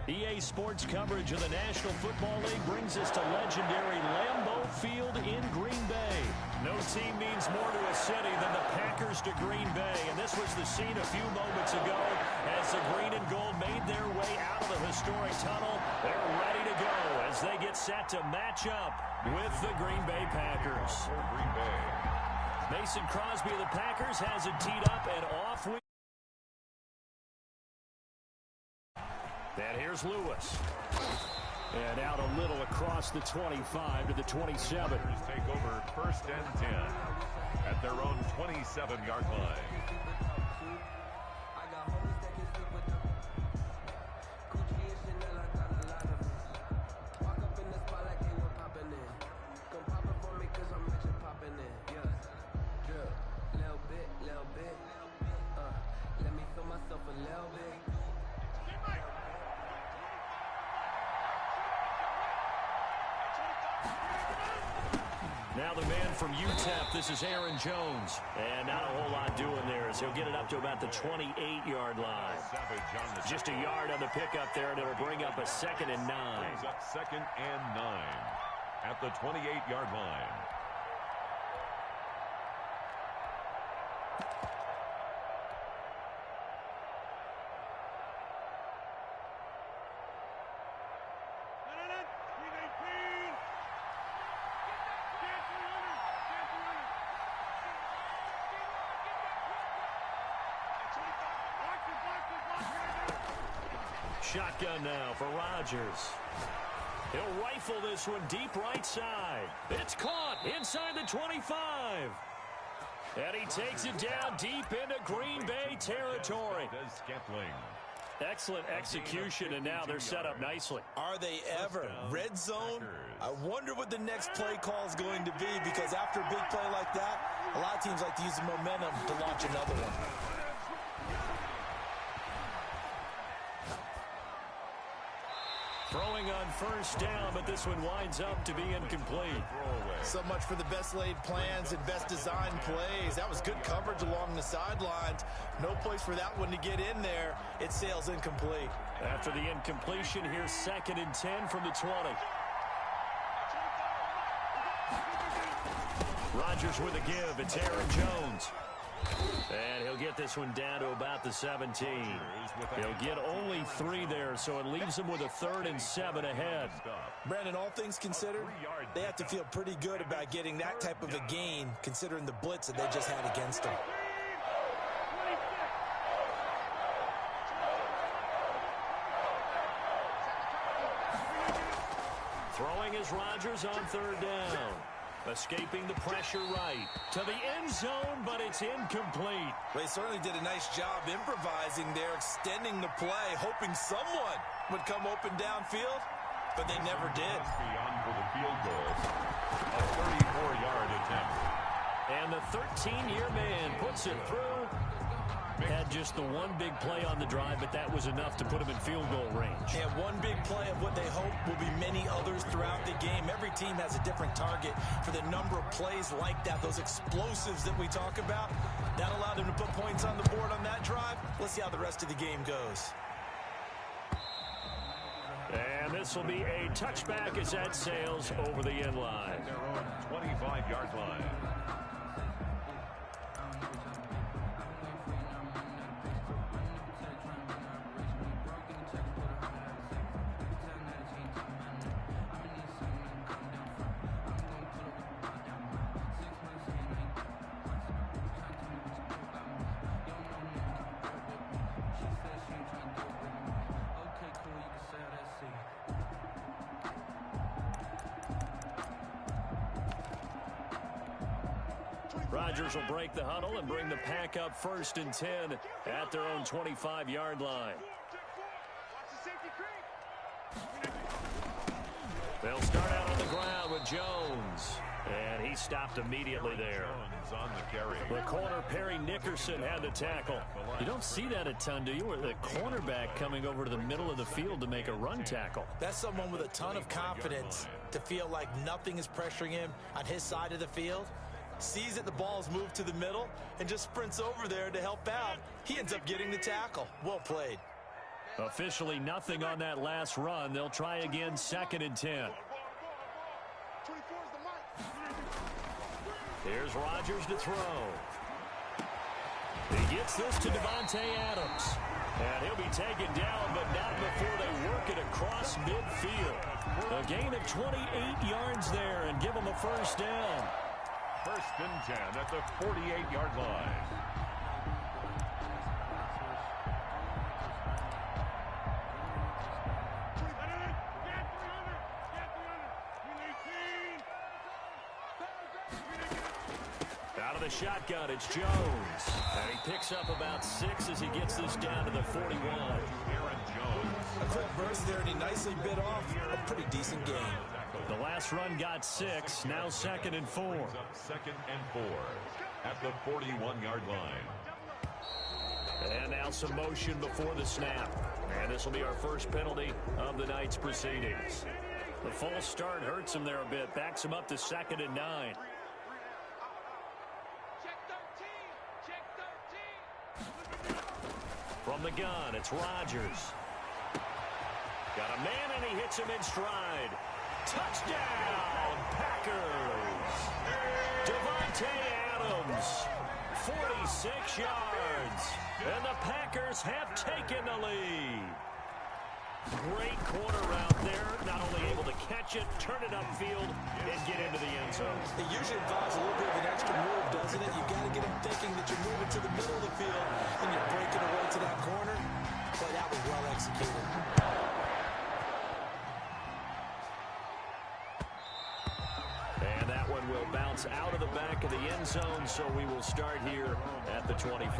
EA Sports coverage of the National Football League brings us to legendary Lambeau Field in Green Bay. No team means more to a city than the Packers to Green Bay, and this was the scene a few moments ago as the green and gold made their way out of the historic tunnel. They're ready to go as they get set to match up with the Green Bay Packers. Mason Crosby of the Packers has it teed up, and off we And here's Lewis. And out a little across the 25 to the 27. Take over 1st and 10 at their own 27-yard line. Now the man from UTEP, this is Aaron Jones. And not a whole lot doing there as he'll get it up to about the 28-yard line. Just a yard on the pickup there, and it'll bring up a 2nd and 9. Brings up 2nd and 9 at the 28-yard line. Shotgun now for Rodgers. He'll rifle this one deep right side. It's caught inside the 25. And he takes it down deep into Green Bay territory. Excellent execution, and now they're set up nicely. Are they ever? Red zone? I wonder what the next play call is going to be, because after a big play like that, a lot of teams like to use the momentum to launch another one. Throwing on 1st down, but this one winds up to be incomplete. So much for the best laid plans and best designed plays. That was good coverage along the sidelines. No place for that one to get in there. It sails incomplete. After the incompletion, here's 2nd and 10 from the 20. Rodgers with a give. It's Aaron Jones. And he'll get this one down to about the 17. He'll get only 3 there, so it leaves him with a 3rd and 7 ahead. Brandon, all things considered, they have to feel pretty good about getting that type of a gain, considering the blitz that they just had against them. Throwing is Rodgers on 3rd down. Escaping the pressure right to the end zone, but it's incomplete. They certainly did a nice job improvising there, extending the play, hoping someone would come open downfield, but they never did. Beyond for the field goal, a 34-yard attempt. And the 13-year man puts it through. Had just the one big play on the drive, but that was enough to put him in field goal range. And one big play of what they hope will be many others throughout the game. Every team has a different target for the number of plays like that, those explosives that we talk about. That allowed them to put points on the board on that drive. Let's see how the rest of the game goes. And this will be a touchback as that sails over the end line. Their own 25-yard line. Rodgers will break the huddle and bring the pack up 1st and 10 at their own 25-yard line. They'll start out on the ground with Jones. And he stopped immediately there. Jones on the carry. The corner, Perry Nickerson, had the tackle. You don't see that a ton, do you? Or the cornerback coming over to the middle of the field to make a run tackle. That's someone with a ton of confidence to feel like nothing is pressuring him on his side of the field. Sees that the ball's moved to the middle and just sprints over there to help out. He ends up getting the tackle. Well played. Officially nothing on that last run. They'll try again, 2nd and 10. Here's Rodgers to throw. He gets this to Davante Adams. And he'll be taken down, but not before they work it across midfield. A gain of 28 yards there and give them a first down. 1st and 10 at the 48-yard line. Out of the shotgun, it's Jones. And he picks up about 6 as he gets this down to the 41. Aaron Jones. A quick burst there, and he nicely bit off a pretty decent game. The last run got 6, now 2nd and 4. Up 2nd and 4 at the 41-yard line. And now some motion before the snap. And this will be our first penalty of the night's proceedings. The false start hurts him there a bit, backs him up to 2nd and 9. From the gun, it's Rodgers. Got a man, and he hits him in stride. Touchdown, Packers! Davante Adams, 46 yards. And the Packers have taken the lead. Great corner route there. Not only able to catch it, turn it upfield, and get into the end zone. It usually involves a little bit of an extra move, doesn't it? You've got to get them thinking that you're moving to the middle of the field, and you're breaking away to that corner. Boy, that was well executed. And that one will bounce out of the back of the end zone, so we will start here at the 25.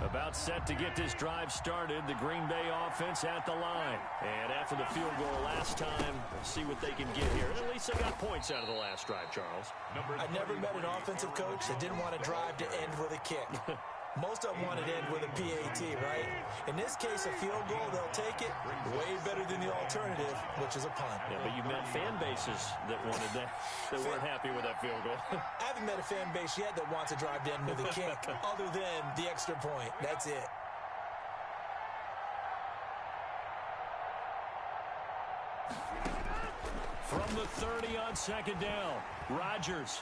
About set to get this drive started. The Green Bay offense at the line. And after the field goal last time, we'll see what they can get here. And at least they got points out of the last drive, Charles. I never met an offensive coach that didn't want to drive to end with a kick. Most of them want to end with a PAT, right? In this case, a field goal, they'll take it. Way better than the alternative, which is a punt. Yeah, but you've met fan bases that wanted that, that weren't happy with that field goal. I haven't met a fan base yet that wants to drive to end with a kick, other than the extra point. That's it. From the 30 on 2nd down, Rodgers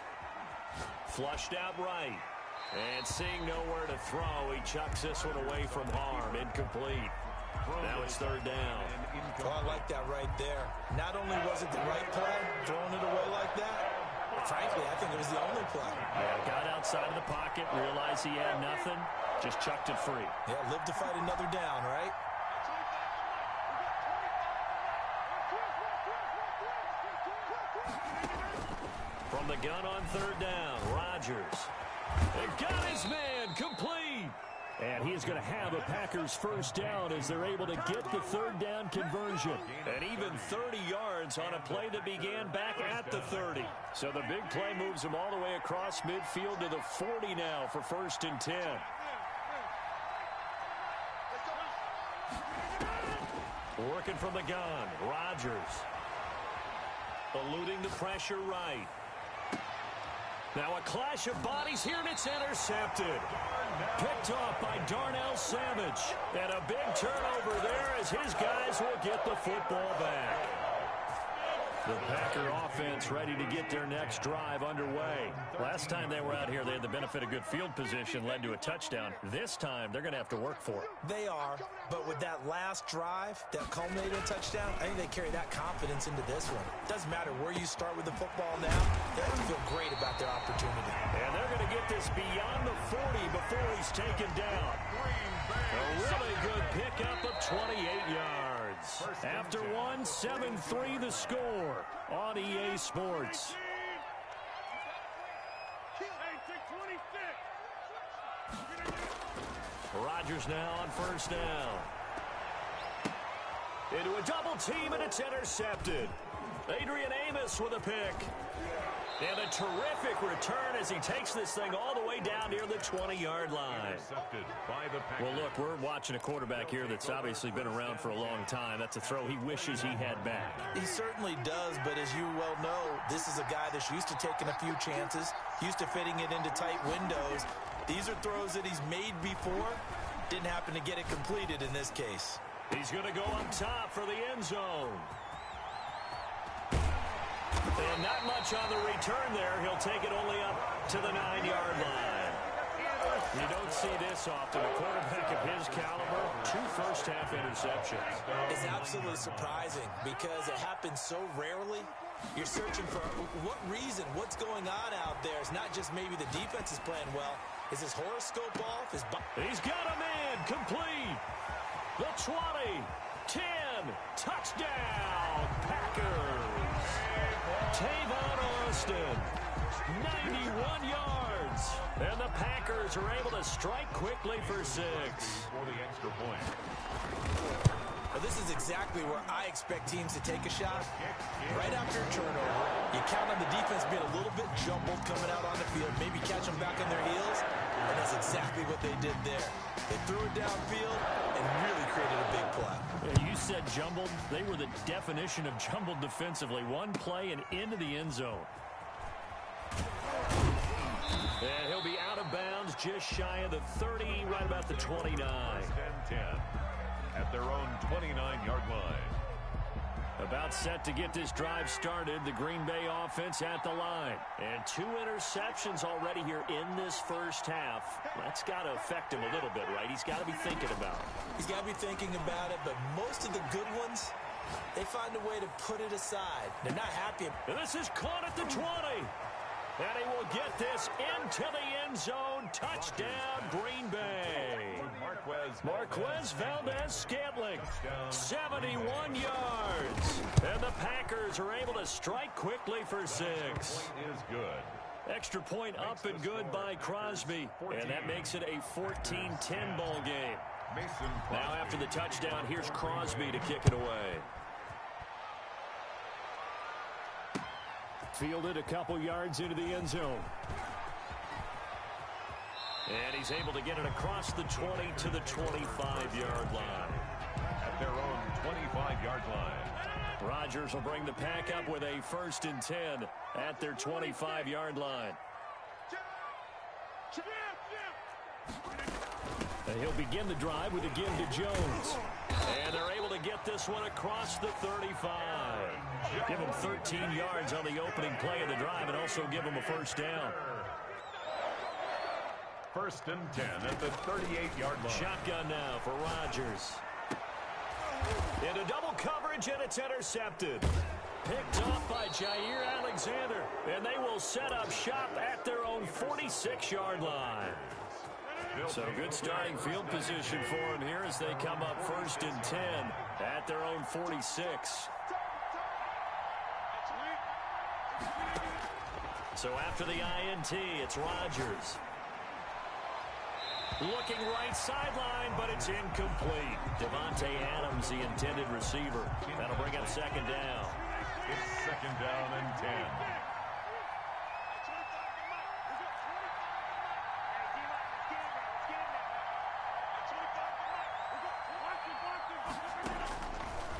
flushed out right. And seeing nowhere to throw, he chucks this one away from harm. Incomplete. Now it's 3rd down. Oh, I like that right there. Not only was it the right play, throwing it away like that, frankly, I think it was the only play. Yeah, got outside of the pocket, realized he had nothing, just chucked it free. Yeah, live to fight another down, right? From the gun on 3rd down, Rodgers. And got his man, complete. And he's going to have a Packers first down as they're able to get the 3rd down conversion. And even 30 yards on a play that began back at the 30. So the big play moves him all the way across midfield to the 40 now for 1st and 10. Working from the gun, Rodgers. Eluding the pressure right. Now a clash of bodies here, and it's intercepted. Picked off by Darnell Savage. And a big turnover there as his guys will get the football back. The Packer offense ready to get their next drive underway. Last time they were out here, they had the benefit of good field position, led to a touchdown. This time, they're going to have to work for it. They are, but with that last drive that culminated in a touchdown, I think they carry that confidence into this one. Doesn't matter where you start with the football now, they have to feel great about their opportunity. And they're going to get this beyond the 40 before he's taken down. A really good pickup of 28 yards. After one, 7-3 the score on EA Sports. Rodgers now on 1st down. Into a double team, and it's intercepted. Adrian Amos with a pick. And a terrific return as he takes this thing all the way down near the 20-yard line. Well, look, we're watching a quarterback here that's obviously been around for a long time. That's a throw he wishes he had back. He certainly does, but as you well know, this is a guy that's used to taking a few chances, used to fitting it into tight windows. These are throws that he's made before. Didn't happen to get it completed in this case. He's going to go up top for the end zone. And not much on the return there. He'll take it only up to the 9-yard line. You don't see this often. A quarterback of his caliber, 2 first-half interceptions. It's absolutely surprising because it happens so rarely. You're searching for what reason, what's going on out there. It's not just maybe the defense is playing well. Is his horoscope off? He's got a man complete. The 20, 10, touchdown, Packers. Tavon Austin, 91 yards. And the Packers are able to strike quickly for 6. For the extra point. Well, this is exactly where I expect teams to take a shot. Right after a turnover, you count on the defense being a little bit jumbled coming out on the field, maybe catch them back on their heels, and that's exactly what they did there. They threw it downfield and really created a big play. Yeah, you said jumbled. They were the definition of jumbled defensively. One play and into the end zone. And he'll be out of bounds just shy of the 30, right about the 29. 10 at their own 29-yard line. About set to get this drive started. The Green Bay offense at the line. And 2 interceptions already here in this first half. That's got to affect him a little bit, right? He's got to be thinking about it. He's got to be thinking about it, but most of the good ones, they find a way to put it aside. They're not happy. And this is caught at the 20. And he will get this into the end zone. Touchdown, Green Bay. Marquez Valdez-Scantling, 71 yards. And the Packers are able to strike quickly for 6. Is good. Extra point up and good by Crosby. And that makes it a 14-10 ball game. Now after the touchdown, here's Crosby to kick it away. Fielded a couple yards into the end zone. And he's able to get it across the 20 to the 25-yard line. At their own 25-yard line. Rodgers will bring the pack up with a 1st and 10 at their 25-yard line. And he'll begin the drive with a give to Jones. And they're able to get this one across the 35. Give him 13 yards on the opening play of the drive and also give him a 1st down. 1st and 10 at the 38-yard line. Shotgun now for Rodgers. Into double coverage, and it's intercepted. Picked off by Jair Alexander. And they will set up shop at their own 46-yard line. So good starting field position for him here as they come up 1st and 10 at their own 46. So after the INT, it's Rodgers. Looking right sideline, but it's incomplete. Devontae Adams, the intended receiver. That'll bring up 2nd down. It's 2nd down and 10.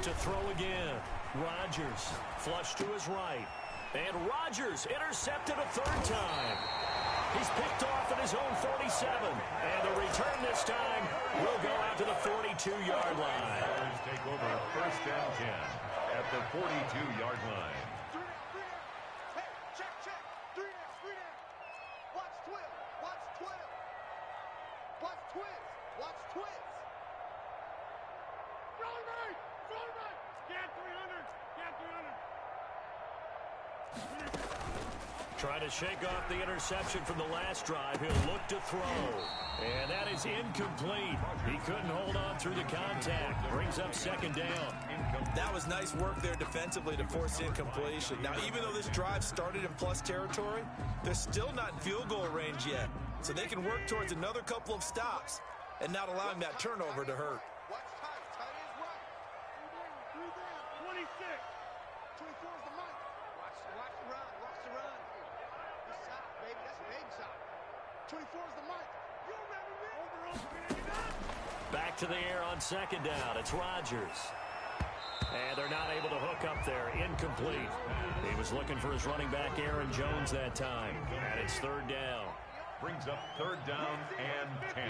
To throw again. Rodgers flush to his right. And Rodgers intercepted a 3rd time. He's picked off at his own 47. And the return this time will go out to the 42-yard line. Take over 1st and 10 at the 42-yard line. Check. 3 down. Watch twist. Watch twist. Throw right. Get 300. Trying to shake off the interception from the last drive. He'll look to throw. And that is incomplete. He couldn't hold on through the contact. Brings up 2nd down. That was nice work there defensively to force incompletion. Now, even though this drive started in plus territory, they're still not in field goal range yet. So they can work towards another couple of stops and not allowing that turnover to hurt. Watch tight ends right. 3 down. 26. 24 is the mic. Watch the run. baby. That's a baby shot. 24 is the mic. You remember me? Back to the air on second down. It's Rodgers. And they're not able to hook up there. Incomplete. He was looking for his running back, Aaron Jones, that time. And it's third down. Brings up third down and 10.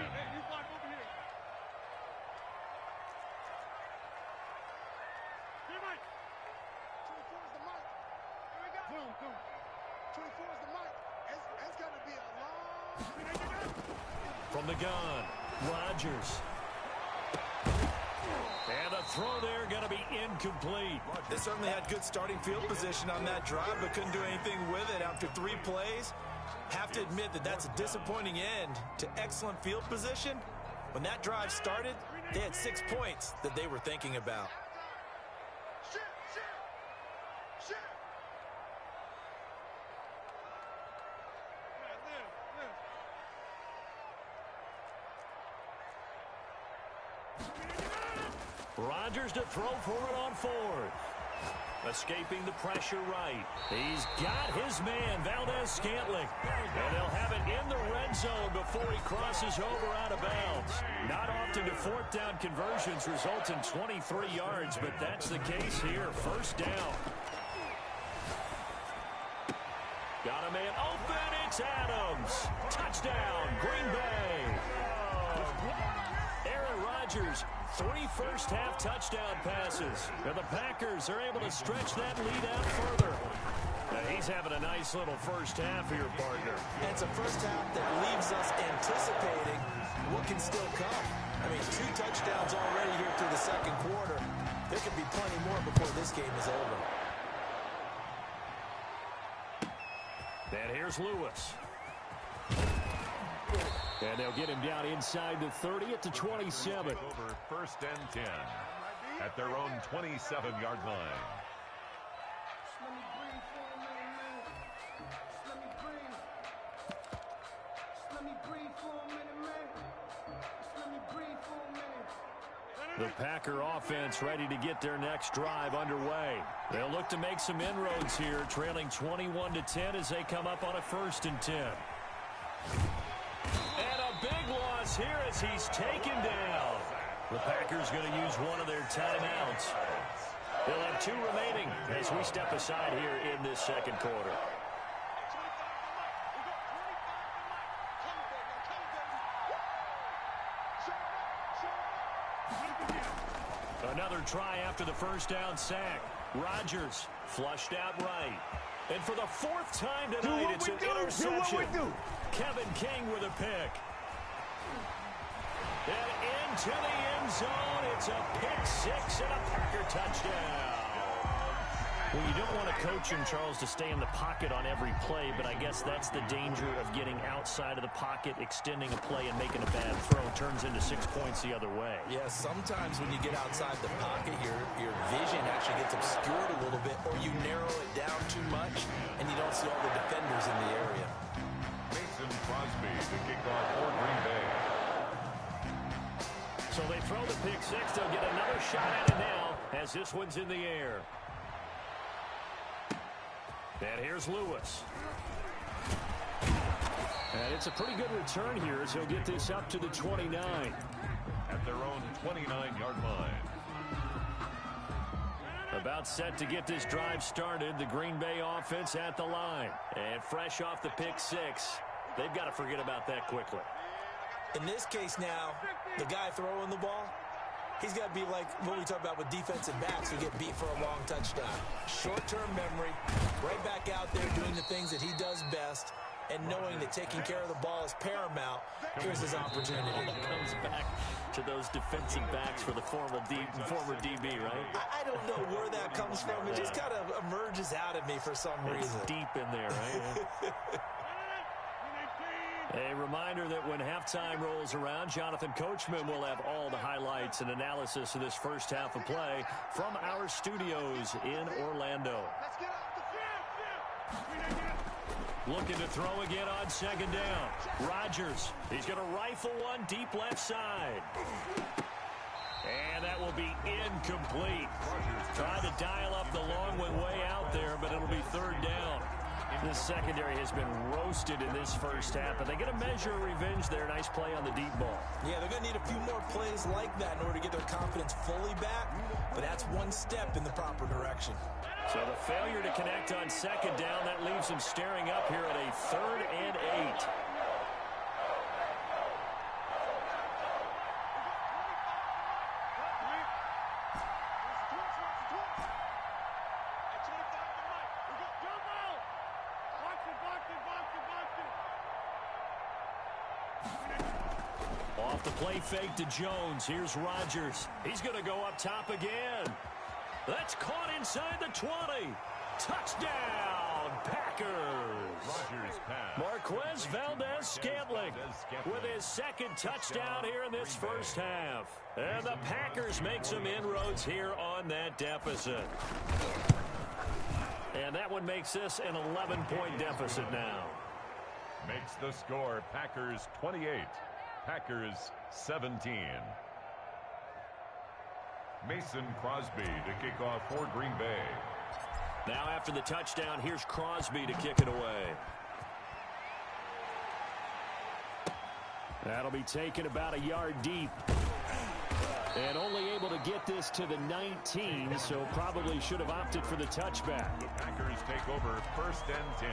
From the gun, Rodgers. And the throw there going to be incomplete. They certainly had good starting field position on that drive, but couldn't do anything with it after 3 plays. Have to admit that that's a disappointing end to excellent field position. When that drive started, they had 6 points that they were thinking about. Rodgers to throw for it on fourth. Escaping the pressure right. He's got his man, Valdez-Scantling. And they'll have it in the red zone before he crosses over out of bounds. Not often do fourth down conversions result in 23 yards, but that's the case here. First down. Got a man open. It's Adams. Touchdown, Green Bay. Aaron Rodgers, 3 first-half touchdown passes. And the Packers are able to stretch that lead out further. And he's having a nice little first half here, partner. And it's a first half that leaves us anticipating what can still come. I mean, 2 touchdowns already here through the second quarter. There could be plenty more before this game is over. And here's Lewis. And they'll get him down inside the 30 at the 27. Over first and 10 at their own 27-yard line. The Packer offense ready to get their next drive underway. They'll look to make some inroads here, trailing 21-10 as they come up on a 1st and 10. And a big loss here as he's taken down. The Packers going to use one of their timeouts. They'll have 2 remaining as we step aside here in this second quarter. Another try after the first down sack. Rodgers flushed out right. And for the 4th time tonight, it's an interception. Kevin King with a pick. And into the end zone, it's a pick 6 and a Packer touchdown. Well, you don't want a coach in Charles to stay in the pocket on every play, but I guess that's the danger of getting outside of the pocket, extending a play and making a bad throw. Turns into 6 points the other way. Yeah, sometimes when you get outside the pocket, your vision actually gets obscured a little bit, or you narrow it down too much, and you don't see all the defenders in the area. Mason Crosby, the kickoff for Green Bay. So they throw the pick 6. They'll get another shot at it now as this one's in the air. And here's Lewis. And it's a pretty good return here as he'll get this up to the 29. At their own 29-yard line. About set to get this drive started. The Green Bay offense at the line. And fresh off the pick 6. They've got to forget about that quickly. In this case now, the guy throwing the ball, he's got to be like what we talk about with defensive backs who get beat for a long touchdown. Short-term memory, right back out there doing the things that he does best, and knowing that taking care of the ball is paramount. Here's his opportunity. Comes back to those defensive backs for the former DB, right? I don't know where that comes from. It just kind of emerges out of me for some reason. It's deep in there, right? A reminder that when halftime rolls around, Jonathan Coachman will have all the highlights and analysis of this first half of play from our studios in Orlando. Looking to throw again on second down. Rodgers, he's going to rifle one deep left side. And that will be incomplete. Tried to dial up the long one way out there, but it'll be third down. The secondary has been roasted in this first half, but they get a measure of revenge there. Nice play on the deep ball. Yeah, they're going to need a few more plays like that in order to get their confidence fully back, but that's one step in the proper direction. So the failure to connect on second down, that leaves them staring up here at a 3rd and 8. Off the play fake to Jones. Here's Rodgers. He's going to go up top again. That's caught inside the 20. Touchdown, Packers. Rodgers pass. Marquez Valdez-Scantling with his second touchdown here in this first half. And the Packers make some inroads here on that deficit. And that one makes this an 11-point deficit now. Makes the score Packers 28. Packers 17. Mason Crosby to kick off for Green Bay. Now after the touchdown, here's Crosby to kick it away. That'll be taken about a yard deep. And only able to get this to the 19, so probably should have opted for the touchback. The Packers take over 1st and 10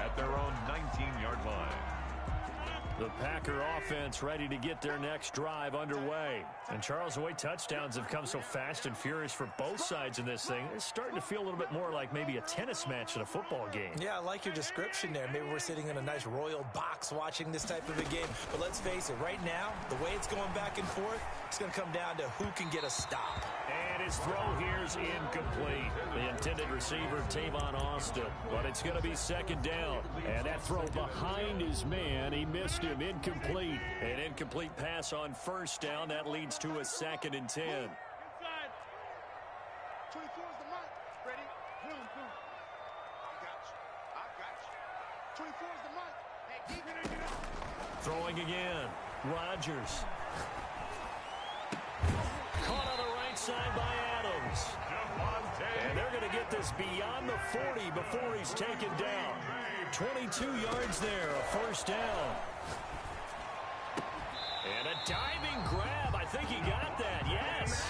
at their own 19-yard line. The Packer offense ready to get their next drive underway. And Charles, the way touchdowns have come so fast and furious for both sides in this thing, it's starting to feel a little bit more like maybe a tennis match in a football game. Yeah, I like your description there. Maybe we're sitting in a nice royal box watching this type of a game. But let's face it, right now, the way it's going back and forth, it's going to come down to who can get a stop. And his throw here's incomplete. The intended receiver, Tavon Austin. But it's going to be second down. And that throw behind his man, he missed him. Incomplete. An incomplete pass on first down. That leads to a 2nd and 10. Inside. 24 is the mark. Ready? Boom, boom. I got you. 24 is the mark. Hey, keep it. Throwing again. Rodgers. Caught on the right side by Adams. And they're going to get this beyond the 40 before he's taken down. 22 yards there, a first down. And a diving grab. I think he got that, yes.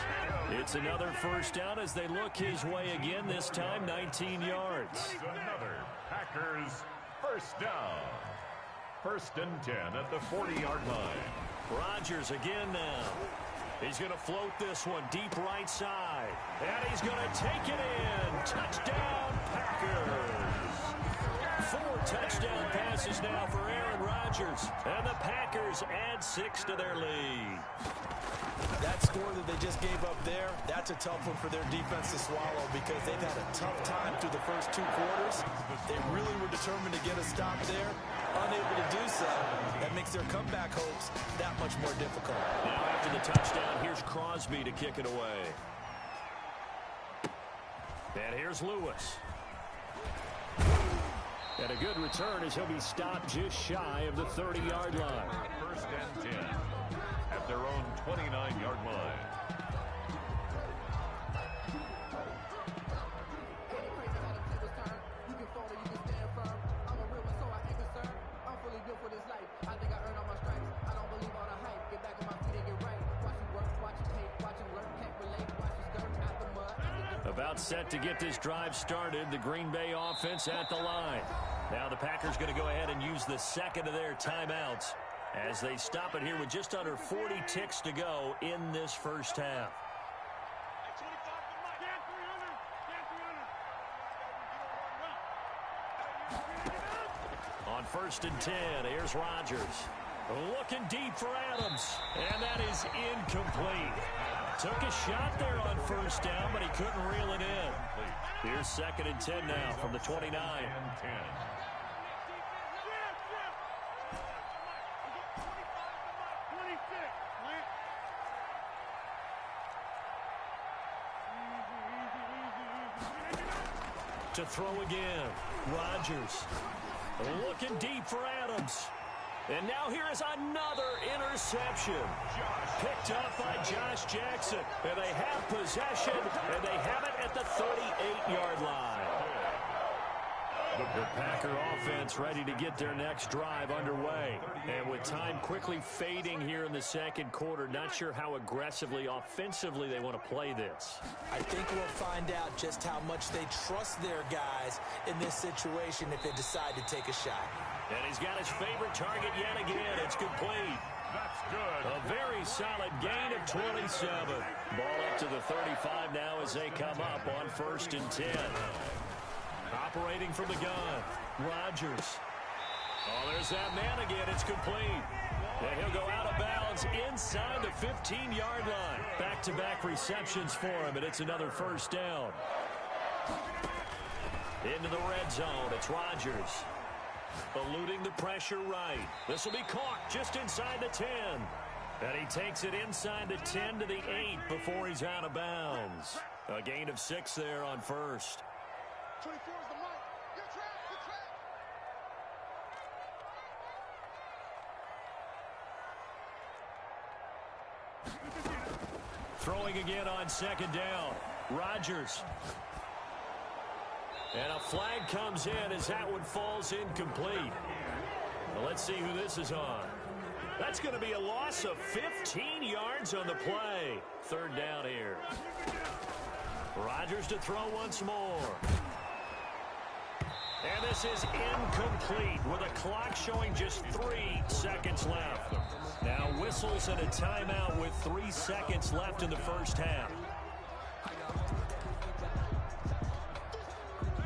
It's another first down as they look his way again, this time 19 yards. Another Packers first down. 1st and 10 at the 40-yard line. Rodgers again now. He's going to float this one deep right side. And he's going to take it in. Touchdown, Packers. 4 touchdown passes now for Aaron Rodgers. And the Packers add 6 to their lead. That score that they just gave up there, that's a tough one for their defense to swallow because they've had a tough time through the first 2 quarters. They really were determined to get a stop there. Unable to do so, that makes their comeback hopes that much more difficult. Now after the touchdown, here's Crosby to kick it away. And here's Lewis. And a good return as he'll be stopped just shy of the 30-yard line. 1st and 10 at their own 29-yard line. About set to get this drive started. The Green Bay offense at the line. Now the Packers going to go ahead and use the second of their timeouts as they stop it here with just under 40 ticks to go in this first half. On 1st and 10, here's Rodgers. Looking deep for Adams. And that is incomplete. Took a shot there on first down, but he couldn't reel it in. Here's 2nd and 10 now from the 29. And 10. To throw again. Rodgers. Looking deep for Adams. And now here is another interception. Picked up by Josh Jackson. And they have possession, and they have it at the 38-yard line. The Packer offense ready to get their next drive underway. And with time quickly fading here in the second quarter, not sure how aggressively, offensively they want to play this. I think we'll find out just how much they trust their guys in this situation if they decide to take a shot. And he's got his favorite target yet again. It's complete. That's good. A very solid gain of 27. Ball up to the 35 now as they come up on 1st and 10. Operating from the gun, Rodgers. Oh, there's that man again. It's complete. And he'll go out of bounds inside the 15-yard line. Back-to-back receptions for him, and it's another 1st down. Into the red zone. It's Rodgers. Eluding the pressure right. This will be caught just inside the 10. And he takes it inside the 10 to the 8 before he's out of bounds. A gain of 6 there on 1st. 24 is the mark. Good trap, good trap. Throwing again on 2nd down. Rodgers. And a flag comes in as that one falls incomplete. Well, let's see who this is on. That's going to be a loss of 15 yards on the play. 3rd down here. Rodgers to throw once more. And this is incomplete with a clock showing just 3 seconds left. Now whistles and a timeout with 3 seconds left in the 1st half.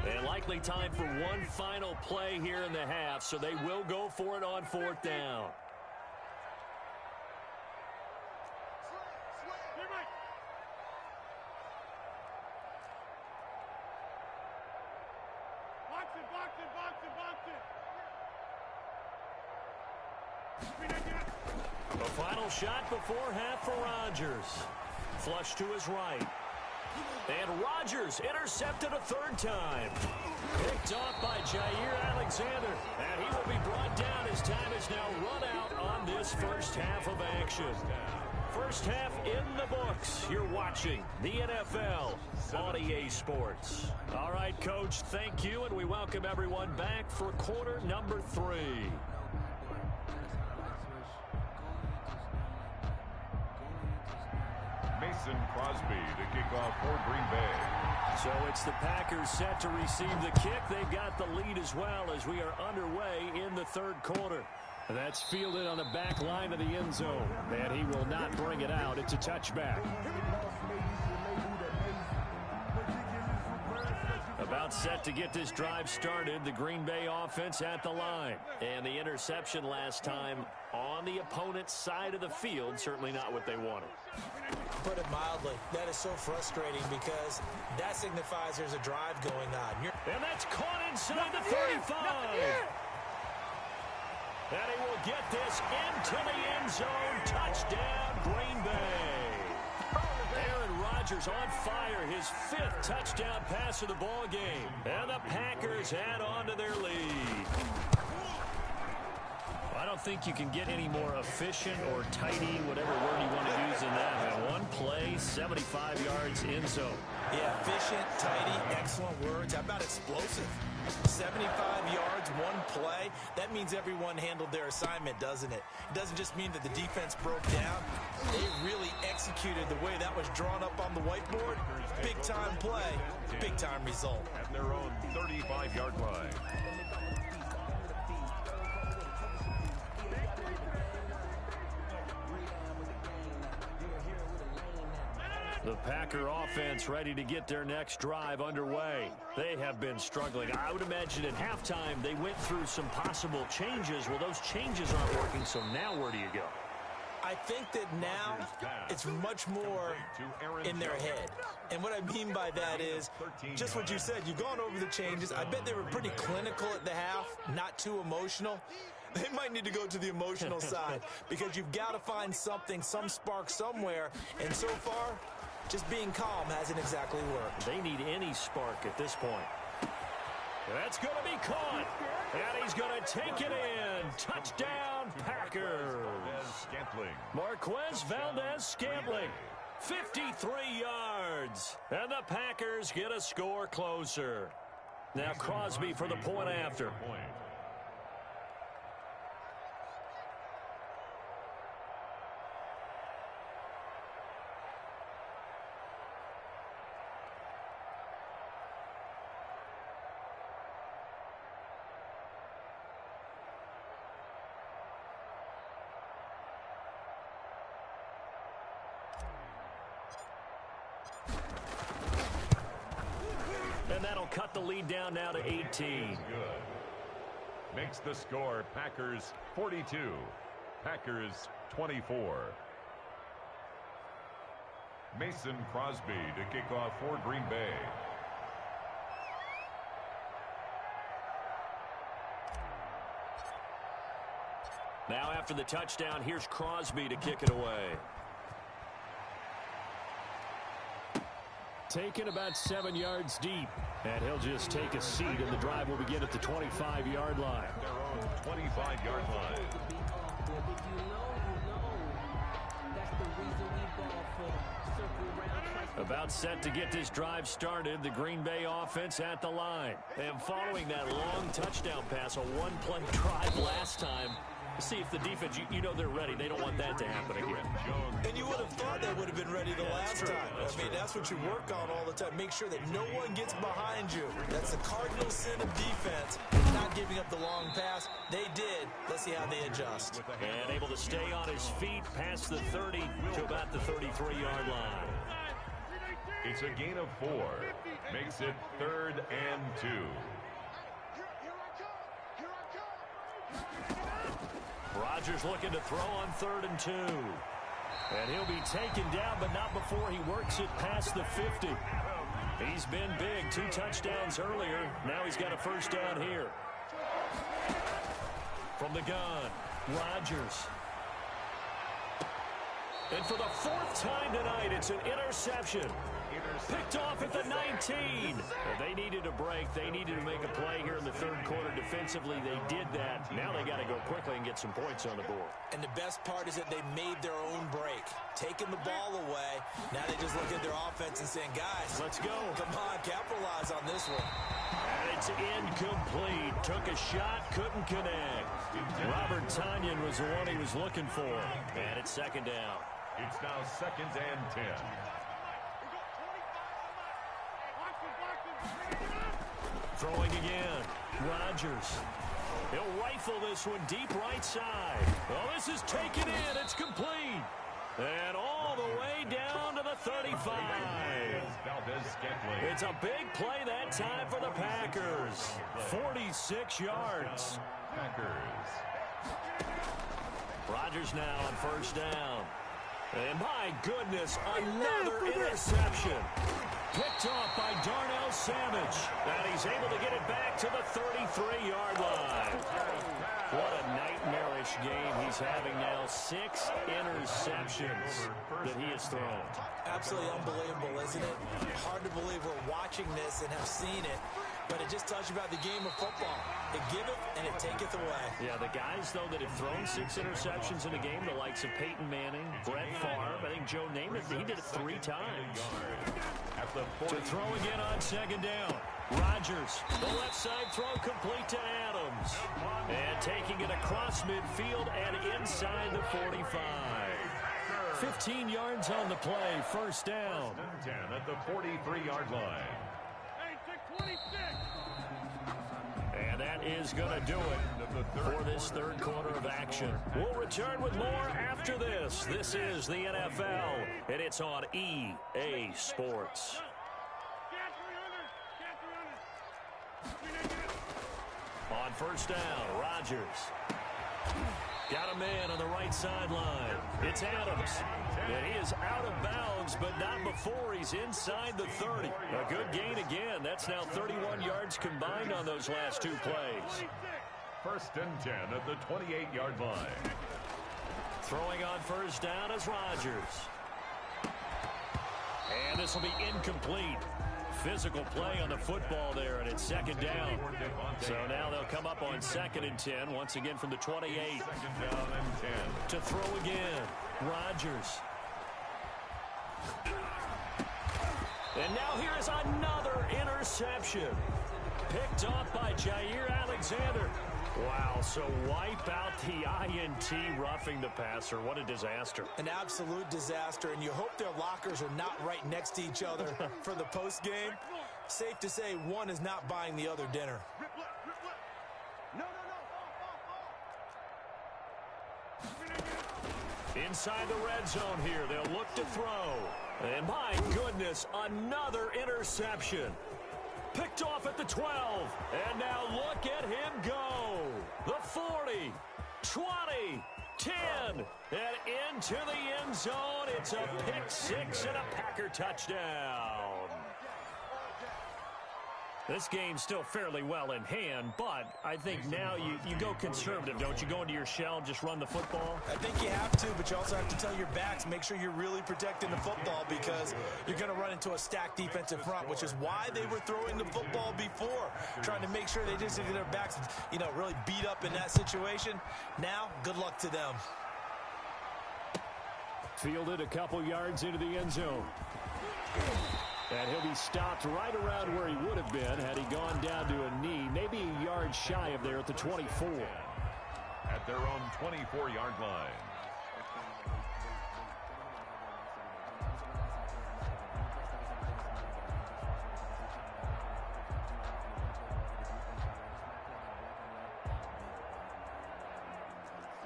And likely time for one final play here in the half, so they will go for it on 4th down. A final shot before half for Rodgers. Flush to his right. And Rodgers intercepted a 3rd time. Picked off by Jair Alexander. And he will be brought down as time is now run out on this 1st half of action. 1st half in the books. You're watching the NFL on EA Sports. All right, Coach, thank you, and we welcome everyone back for quarter number 3. Mason Crosby to kick off for Green Bay. So it's the Packers set to receive the kick. They've got the lead as well as we are underway in the 3rd quarter. That's fielded on the back line of the end zone. And he will not bring it out. It's a touchback. About set to get this drive started. The Green Bay offense at the line. And the interception last time on the opponent's side of the field. Certainly not what they wanted. Put it mildly, that is so frustrating because that signifies there's a drive going on. And that's caught inside the 35. And he will get this into the end zone. Touchdown, Green Bay. Aaron Rodgers on fire, his 5th touchdown pass of the ball game. And the Packers add on to their lead. I don't think you can get any more efficient or tidy, whatever word you want to use in that. Man, one play, 75 yards in zone. Yeah, efficient, tidy, excellent words. How about explosive? 75 yards, one play. That means everyone handled their assignment, doesn't it? It doesn't just mean that the defense broke down. They really executed the way that was drawn up on the whiteboard. Big-time play, big-time result. At their own 35-yard line. The Packer offense ready to get their next drive underway. They have been struggling. I would imagine at halftime they went through some possible changes. Well, those changes aren't working, so now where do you go? I think that now it's much more in their head. And what I mean by that is just what you said. You've gone over the changes. I bet they were pretty clinical at the half, not too emotional. They might need to go to the emotional side because you've got to find something, some spark somewhere. And so far, just being calm hasn't exactly worked. They need any spark at this point. That's going to be caught. And he's going to take it in. Touchdown, Packers. Marquez Valdez-Scantling. 53 yards. And the Packers get a score closer. Now Crosby for the point after. And that'll cut the lead down now to 18. Good. Makes the score Packers 42, Packers 24. Mason Crosby to kick off for Green Bay. Now after the touchdown, here's Crosby to kick it away. Taken about 7 yards deep. And he'll just take a seat, and the drive will begin at the 25-yard line. Their own 25-yard line. About set to get this drive started, the Green Bay offense at the line. And following that long touchdown pass, a one-play drive last time, see if the defense, you know they're ready. They don't want that to happen again. And you would have thought they would have been ready the last time. That's what you work on all the time. Make sure that no one gets behind you. That's the cardinal sin of defense, not giving up the long pass. They did. Let's see how they adjust. And able to stay on his feet past the 30 to about the 33-yard line. It's a gain of 4. Makes it 3rd and 2. Rodgers looking to throw on 3rd and 2. And he'll be taken down, but not before he works it past the 50. He's been big. 2 touchdowns earlier. Now he's got a first down here. From the gun, Rodgers. And for the 4th time tonight, it's an interception. Picked off at the 19. They needed a break. They needed to make a play here in the 3rd quarter defensively. They did that. Now they got to go quickly and get some points on the board. And the best part is that they made their own break. Taking the ball away. Now they just look at their offense and saying, guys, let's go. Come on, capitalize on this one. And it's incomplete. Took a shot, couldn't connect. Robert Tonyan was the one he was looking for. And it's 2nd down. It's now 2nd and 10. Throwing again. Rodgers. He'll rifle this one deep right side. Well, this is taken in. It's complete. And all the way down to the 35. It's a big play that time for the Packers. 46 yards. Packers. Rodgers now on 1st down. And my goodness, another interception. Picked off by Darnell Savage. And he's able to get it back to the 33-yard line. What a nightmarish game he's having now. 6 interceptions that he has thrown. Absolutely unbelievable, isn't it? Hard to believe we're watching this and have seen it. But it just tells you about the game of football. It giveth and it taketh away. Yeah, the guys, though, that have thrown 6 interceptions in a game, the likes of Peyton Manning, Brett Favre, I think Joe Namath, he did it 3 times. To throw again on 2nd down. Rodgers, the left side throw complete to Adams. And taking it across midfield and inside the 45. 15 yards on the play, 1st down. 10 at the 43-yard line. And that is going to do it for this 3rd quarter of action. We'll return with more after this. This is the NFL, and it's on EA Sports. On 1st down, Rodgers. Got a man on the right sideline. It's Adams. And he is out of bounds, but not before he's inside the 30. A good gain again. That's now 31 yards combined on those last 2 plays. 1st and 10 at the 28-yard line. Throwing on 1st down is Rodgers. And this will be incomplete. Physical play on the football there, and it's 2nd down. So now they'll come up on 2nd and 10, once again from the 28. 2nd down and 10. To throw again, Rodgers. And now here is another interception. Picked off by Jair Alexander. Wow, so wipe out the INT roughing the passer. What a disaster. An absolute disaster, and you hope their lockers are not right next to each other for the post game. Safe to say one is not buying the other dinner. Inside the red zone here, they'll look to throw. And my goodness, another interception. Picked off at the 12. And now look at him go. The 40, 20, 10, and into the end zone. It's a pick six and a Packer touchdown. This game's still fairly well in hand, but I think now you go conservative, don't you? Go into your shell and just run the football? I think you have to, but you also have to tell your backs, make sure you're really protecting the football because you're going to run into a stacked defensive front, which is why they were throwing the football before, trying to make sure they just get their backs, really beat up in that situation. Now, good luck to them. Fielded a couple yards into the end zone. And he'll be stopped right around where he would have been had he gone down to a knee, maybe a yard shy of there at the 24. At their own 24-yard line.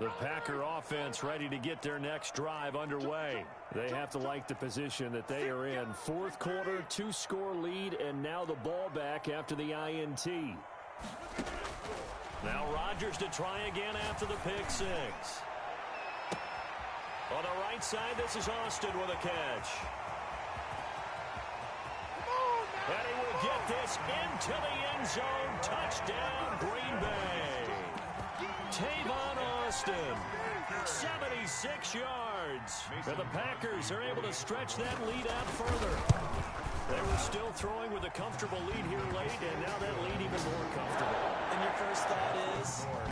The Packer offense ready to get their next drive underway. They have to like the position that they are in. Fourth quarter, 2-score lead, and now the ball back after the INT. Now Rodgers to try again after the pick six. On the right side, this is Austin with a catch. And he will get this into the end zone. Touchdown, Green Bay. Tavon Austin, 76 yards. And the Packers are able to stretch that lead out further. They were still throwing with a comfortable lead here late, and now that lead even more comfortable. And your first thought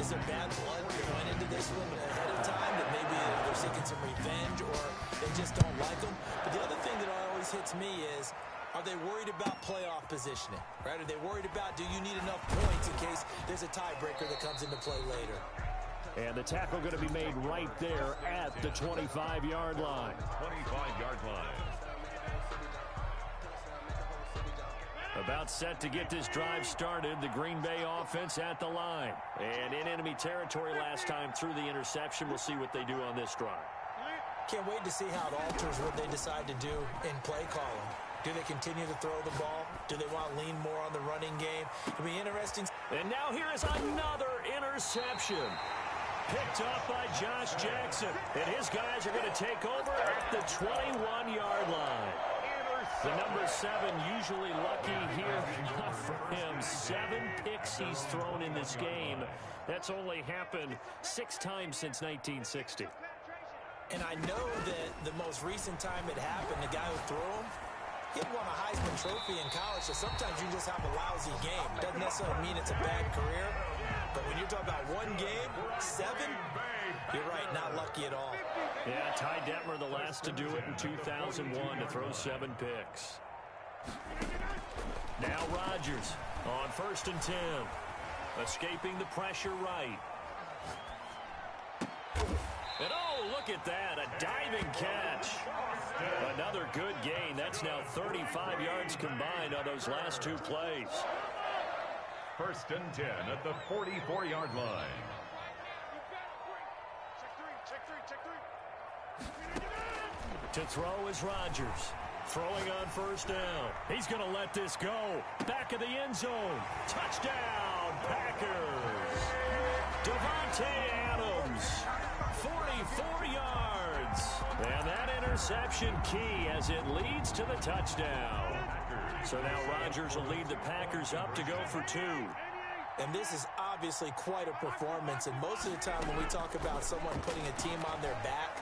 is there bad blood that went into this one ahead of time, that maybe they're seeking some revenge or they just don't like them? But the other thing that always hits me is, are they worried about playoff positioning, right? Are they worried about, do you need enough points in case there's a tiebreaker that comes into play later? And the tackle going to be made right there at the 25-yard line. 25-yard line. About set to get this drive started. The Green Bay offense at the line. And in enemy territory last time through the interception. We'll see what they do on this drive. Can't wait to see how it alters what they decide to do in play calling. Do they continue to throw the ball? Do they want to lean more on the running game? It'll be interesting. And now here is another interception. Picked up by Josh Jackson. And his guys are going to take over at the 21-yard line. The number 7 usually lucky here. Not for him. 7 picks he's thrown in this game. That's only happened 6 times since 1960. And I know that the most recent time it happened, the guy who threw him, he won a Heisman Trophy in college, so sometimes you just have a lousy game. Doesn't necessarily mean it's a bad career, but when you're talking about one game, 7, you're right, not lucky at all. Yeah, Ty Detmer, the last to do it in 2001, to throw 7 picks. Now Rodgers on 1st and 10. Escaping the pressure right. And oh, look at that, a diving catch. Another good gain. That's now 35 yards combined on those last 2 plays. 1st and 10 at the 44-yard line. To throw is Rodgers. Throwing on 1st down. He's going to let this go. Back of the end zone. Touchdown, Packers. Devontae Adams. 44 yards. And that interception key as it leads to the touchdown. So now Rodgers will lead the Packers up to go for 2. And this is obviously quite a performance. And most of the time when we talk about someone putting a team on their back,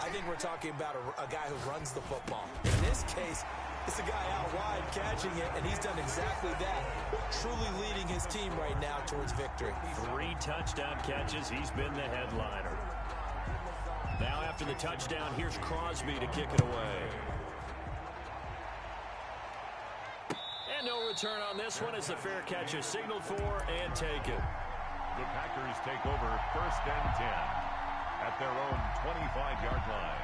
I think we're talking about a guy who runs the football. In this case, it's a guy out wide catching it, and he's done exactly that, truly leading his team right now towards victory. 3 touchdown catches. He's been the headliner. Now after the touchdown, here's Crosby to kick it away. And no return on this one as the fair catch is signaled for and taken. The Packers take over 1st and 10 at their own 25-yard line.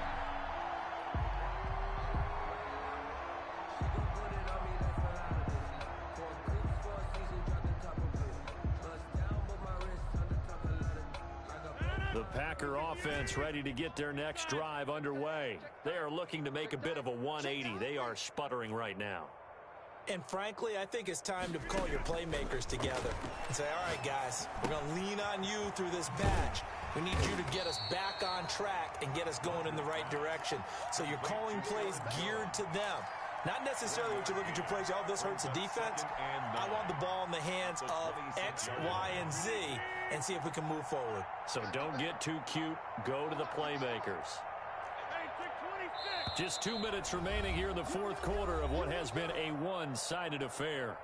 The Packer offense ready to get their next drive underway. They are looking to make a bit of a 180. They are sputtering right now. And frankly, I think it's time to call your playmakers together and say, all right, guys, we're going to lean on you through this patch. We need you to get us back on track and get us going in the right direction. So you're calling plays geared to them. Not necessarily what you look at your plays, oh, this hurts the defense. I want the ball in the hands of X, Y, and Z and see if we can move forward. So don't get too cute. Go to the playmakers. Just 2 minutes remaining here in the fourth quarter of what has been a one-sided affair.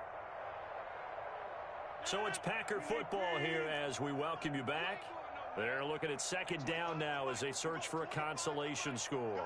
So it's Packer football here as we welcome you back. They're looking at second down now as they search for a consolation score.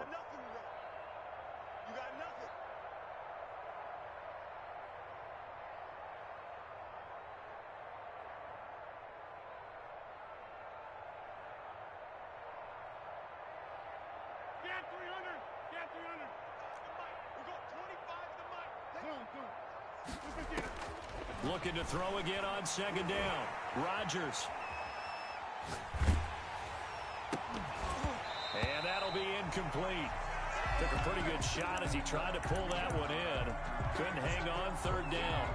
Looking to throw again on second down. Rodgers. And that'll be incomplete. Took a pretty good shot as he tried to pull that one in. Couldn't hang on third down.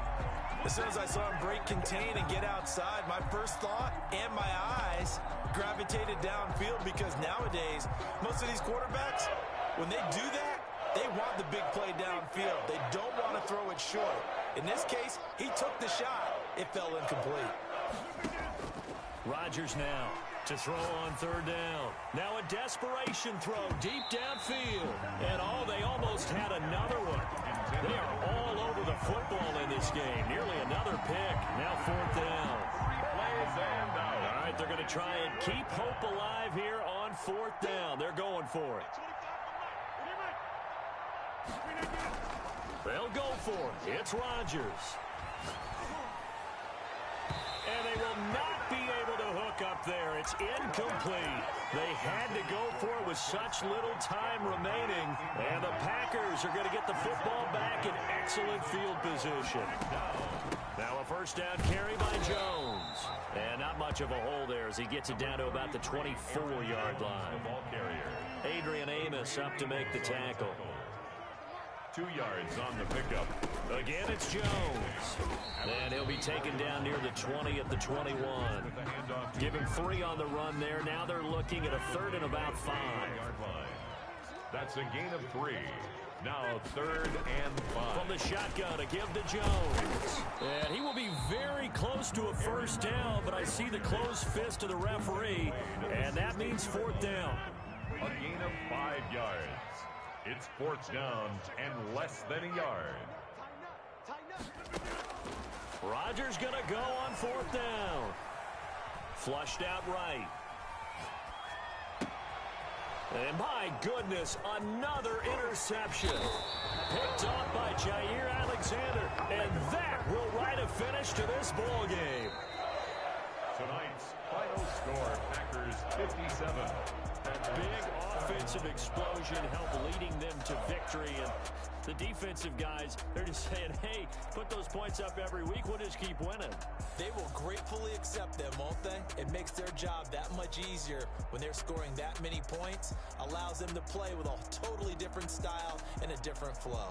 As soon as I saw him break contain and get outside, my first thought and my eyes gravitated downfield because nowadays, most of these quarterbacks, when they do that, they want the big play downfield. They don't want to throw it short. In this case, he took the shot. It fell incomplete. Rodgers now to throw on third down. Now a desperation throw deep downfield. And they almost had another one. They are all over the football in this game. Nearly another pick. Now fourth down. All right, they're going to try and keep hope alive here on fourth down. They're going for it. They'll go for it. It's Rodgers. And they will not be able to hook up there. It's incomplete. They had to go for it with such little time remaining. And the Packers are going to get the football back in excellent field position. Now a first down carry by Jones. And not much of a hole there as he gets it down to about the 24-yard line. Adrian Amos up to make the tackle. 2 yards on the pickup. Again, it's Jones. And he'll be taken down near the 20 at the 21. Give him 3 on the run there. Now they're looking at a third and about 5. That's a gain of 3. Now 3rd and 5. From the shotgun, a give to Jones. And he will be very close to a first down, but I see the closed fist of the referee, and that means fourth down. A gain of 5 yards. It's fourth down and less than a yard. Rodgers going to go on fourth down. Flushed out right. And my goodness, another interception. Picked off by Jair Alexander. And that will write a finish to this ball game. Tonight's final score, Packers 57. Big offensive explosion helped leading them to victory. And the defensive guys, they're just saying, hey, put those points up every week. We'll just keep winning. They will gratefully accept them, won't they? It makes their job that much easier when they're scoring that many points. Allows them to play with a totally different style and a different flow.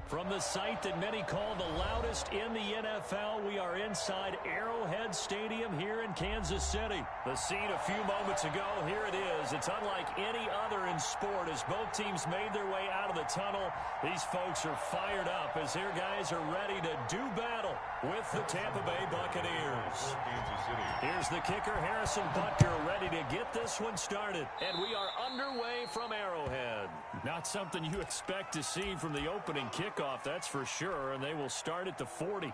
From the site that many call the loudest in the NFL, we are inside Arrowhead Stadium here in Kansas City. The scene a few moments ago, here it is. It's unlike any other in sport as both teams made their way out of the tunnel. These folks are fired up as their guys are ready to do battle with the Tampa Bay Buccaneers. Here's the kicker, Harrison Butker, ready to get this one started. And we are underway from Arrowhead. Not something you expect to see from the opening kickoff, that's for sure, and they will start at the 40.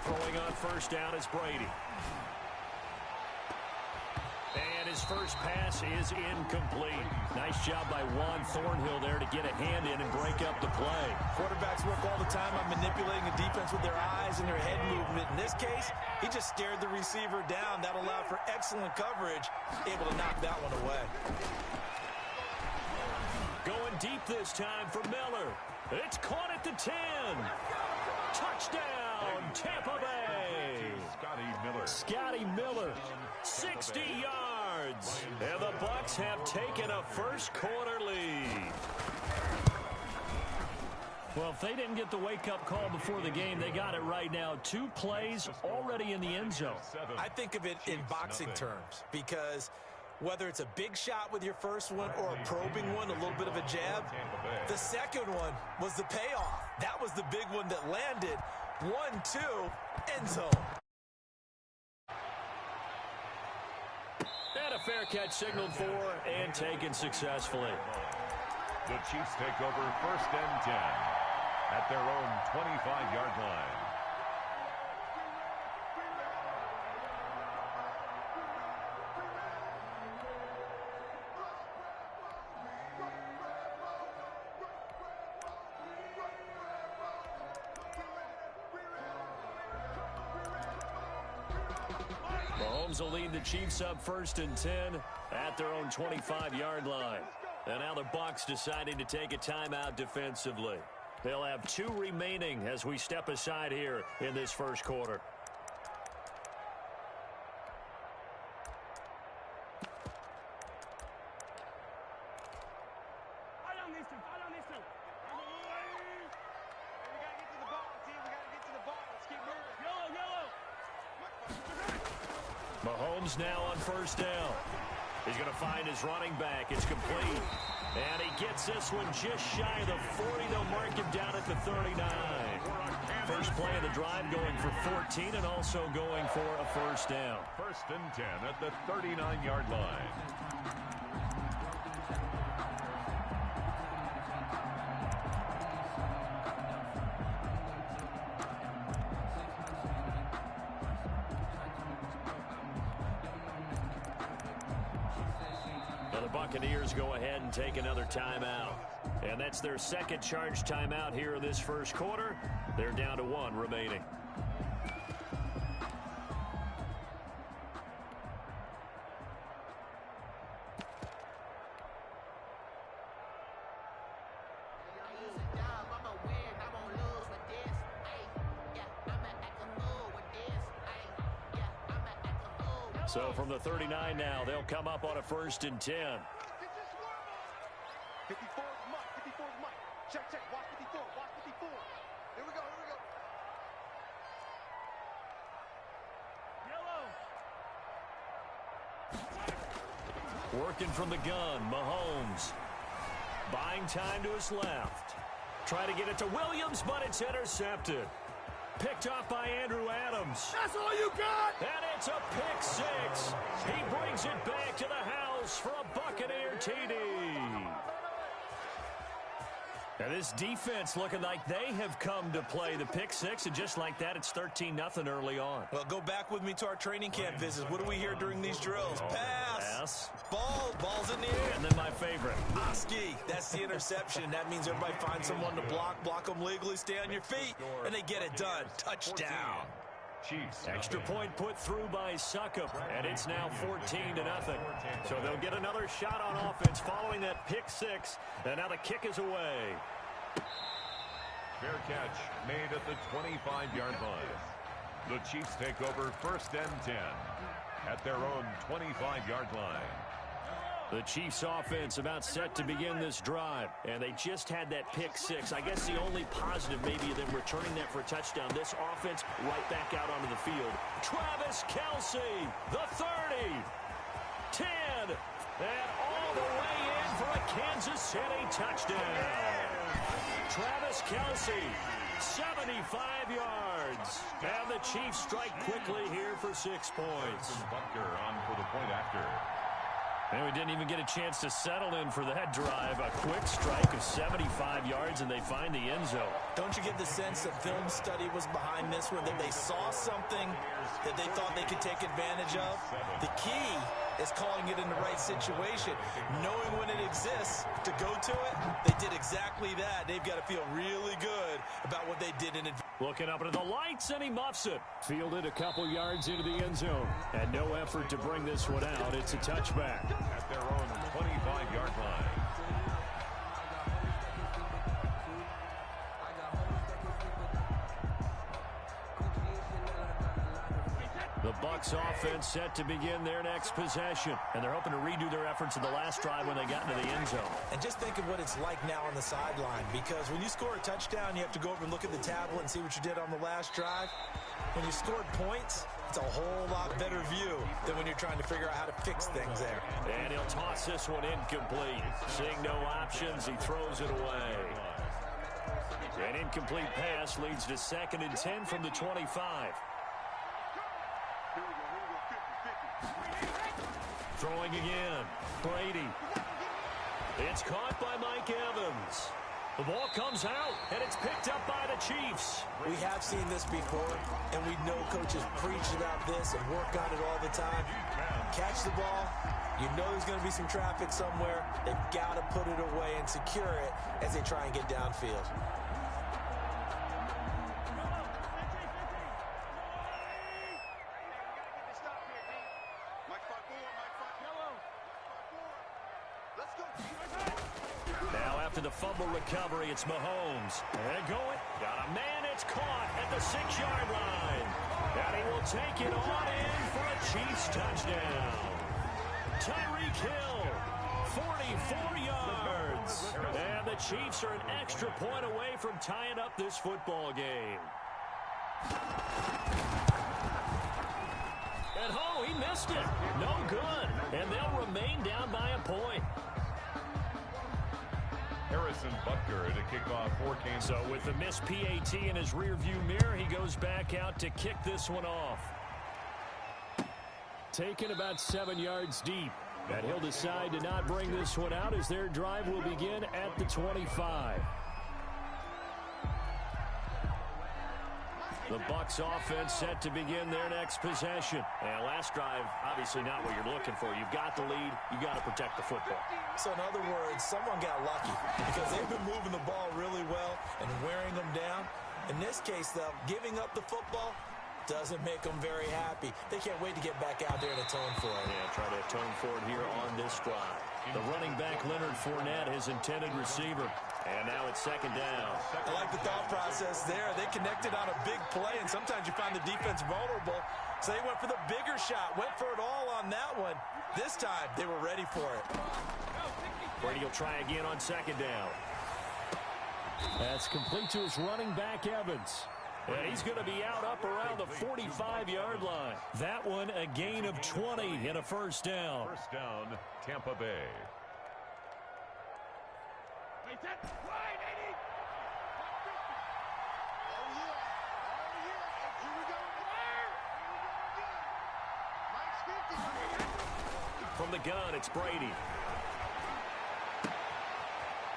Throwing on first down is Brady. And his first pass is incomplete. Nice job by Juan Thornhill there to get a hand in and break up the play. Quarterbacks work all the time on manipulating the defense with their eyes and their head movement. In this case, he just stared the receiver down. That allowed for excellent coverage, able to knock that one away. Going deep this time for Miller. It's caught at the 10. Touchdown, Tampa Bay. Scotty Miller, 60 yards. And the Bucs have taken a first quarter lead. Well, if they didn't get the wake-up call before the game, they got it right now. 2 plays already in the end zone. I think of it in boxing terms because whether it's a big shot with your first one or a probing one, a little bit of a jab, the second one was the payoff. That was the big one that landed. 1-2, end zone. And a fair catch signaled for and taken successfully. The Chiefs take over first and 10 at their own 25-yard line. Mahomes will lead the Chiefs up first and 10 at their own 25-yard line. And now the Bucs deciding to take a timeout defensively. They'll have 2 remaining as we step aside here in this first quarter. Mahomes now on first down. He's going to find his running back. It's complete. And he gets this one just shy of the 40. They'll mark him down at the 39. First play of the drive going for 14 and also going for a first down. First and 10 at the 39-yard line. Buccaneers go ahead and take another timeout. And that's their second charge timeout here in this first quarter. They're down to 1 remaining. So from the 39 now, they'll come up on a first and 10. 54 is Mike. 54 is Mike. Check, check. Watch 54. Watch 54. Here we go. Yellow. Working from the gun, Mahomes. Buying time to his left. Trying to get it to Williams, but it's intercepted. Picked off by Andrew Adams. That's all you got? And it's a pick 6. He brings it back to the house for a Buccaneer TD. And this defense looking like they have come to play. The pick six, and just like that, it's 13-0 early on. Well, go back with me to our training camp visits. What do we hear during these drills? Pass. Ball's in the air. And then my favorite. Oski. That's the interception. That means everybody finds someone to block them legally, stay on your feet, and they get it done. Touchdown. Chiefs. Extra point put through by Succop, and it's now 14-0. So they'll get another shot on offense following that pick six, and now the kick is away. Fair catch made at the 25-yard line. The Chiefs take over 1st and 10 at their own 25-yard line. The Chiefs offense about set to begin this drive, and they just had that pick six. I guess the only positive maybe them returning that for a touchdown. This offense right back out onto the field. Travis Kelce, the 30, 10, and all the way in for a Kansas City touchdown. Travis Kelce, 75 yards, and the Chiefs strike quickly here for 6 points. Butker on for the point after. And we didn't even get a chance to settle in for that drive. A quick strike of 75 yards, and they find the end zone. Don't you get the sense that film study was behind this one, that they saw something that they thought they could take advantage of? The key is calling it in the right situation. Knowing when it exists to go to it, they did exactly that. They've got to feel really good about what they did in advance. Looking up into the lights, and he muffs it. Fielded a couple yards into the end zone. And no effort to bring this one out. It's a touchback. At their own 25-yard line. The Bucs offense set to begin their next possession. And they're hoping to redo their efforts in the last drive when they got into the end zone. And just think of what it's like now on the sideline, because when you score a touchdown, you have to go over and look at the tablet and see what you did on the last drive. When you scored points, it's a whole lot better view than when you're trying to figure out how to fix things there. And he'll toss this one incomplete. Seeing no options, he throws it away. An incomplete pass leads to 2nd and 10 from the 25. Throwing again. Brady. It's caught by Mike Evans. The ball comes out, and it's picked up by the Chiefs. We have seen this before, and we know coaches preach about this and work on it all the time. Catch the ball. You know there's going to be some traffic somewhere. They've got to put it away and secure it as they try and get downfield. Now after the fumble recovery, it's Mahomes. And going. Got a man. It's caught at the 6-yard line. And he will take it on in for a Chiefs touchdown. Tyreek Hill, 44 yards. And the Chiefs are an extra point away from tying up this football game. And oh, he missed it. No good. And they'll remain down by a point. Harrison Butker to kick off for Kansas. So with the missed PAT in his rearview mirror, he goes back out to kick this one off. Taken about 7 yards deep. And he'll decide to not bring this one out as their drive will begin at the 25. The Bucs offense set to begin their next possession. And last drive, obviously not what you're looking for. You've got the lead. You've got to protect the football. So in other words, someone got lucky because they've been moving the ball really well and wearing them down. In this case, though, giving up the football doesn't make them very happy. They can't wait to get back out there and atone for it. Yeah, try to atone for it here on this drive. The running back, Leonard Fournette, his intended receiver. And now it's 2nd down. I like the thought process there. They connected on a big play, and sometimes you find the defense vulnerable. So they went for the bigger shot, went for it all on that one. This time, they were ready for it. Brady will try again on 2nd down. That's complete to his running back, Evans. And he's going to be out up around the 45-yard line. That one, a gain of 20 and a 1st down. 1st down, Tampa Bay. From the gun, it's Brady.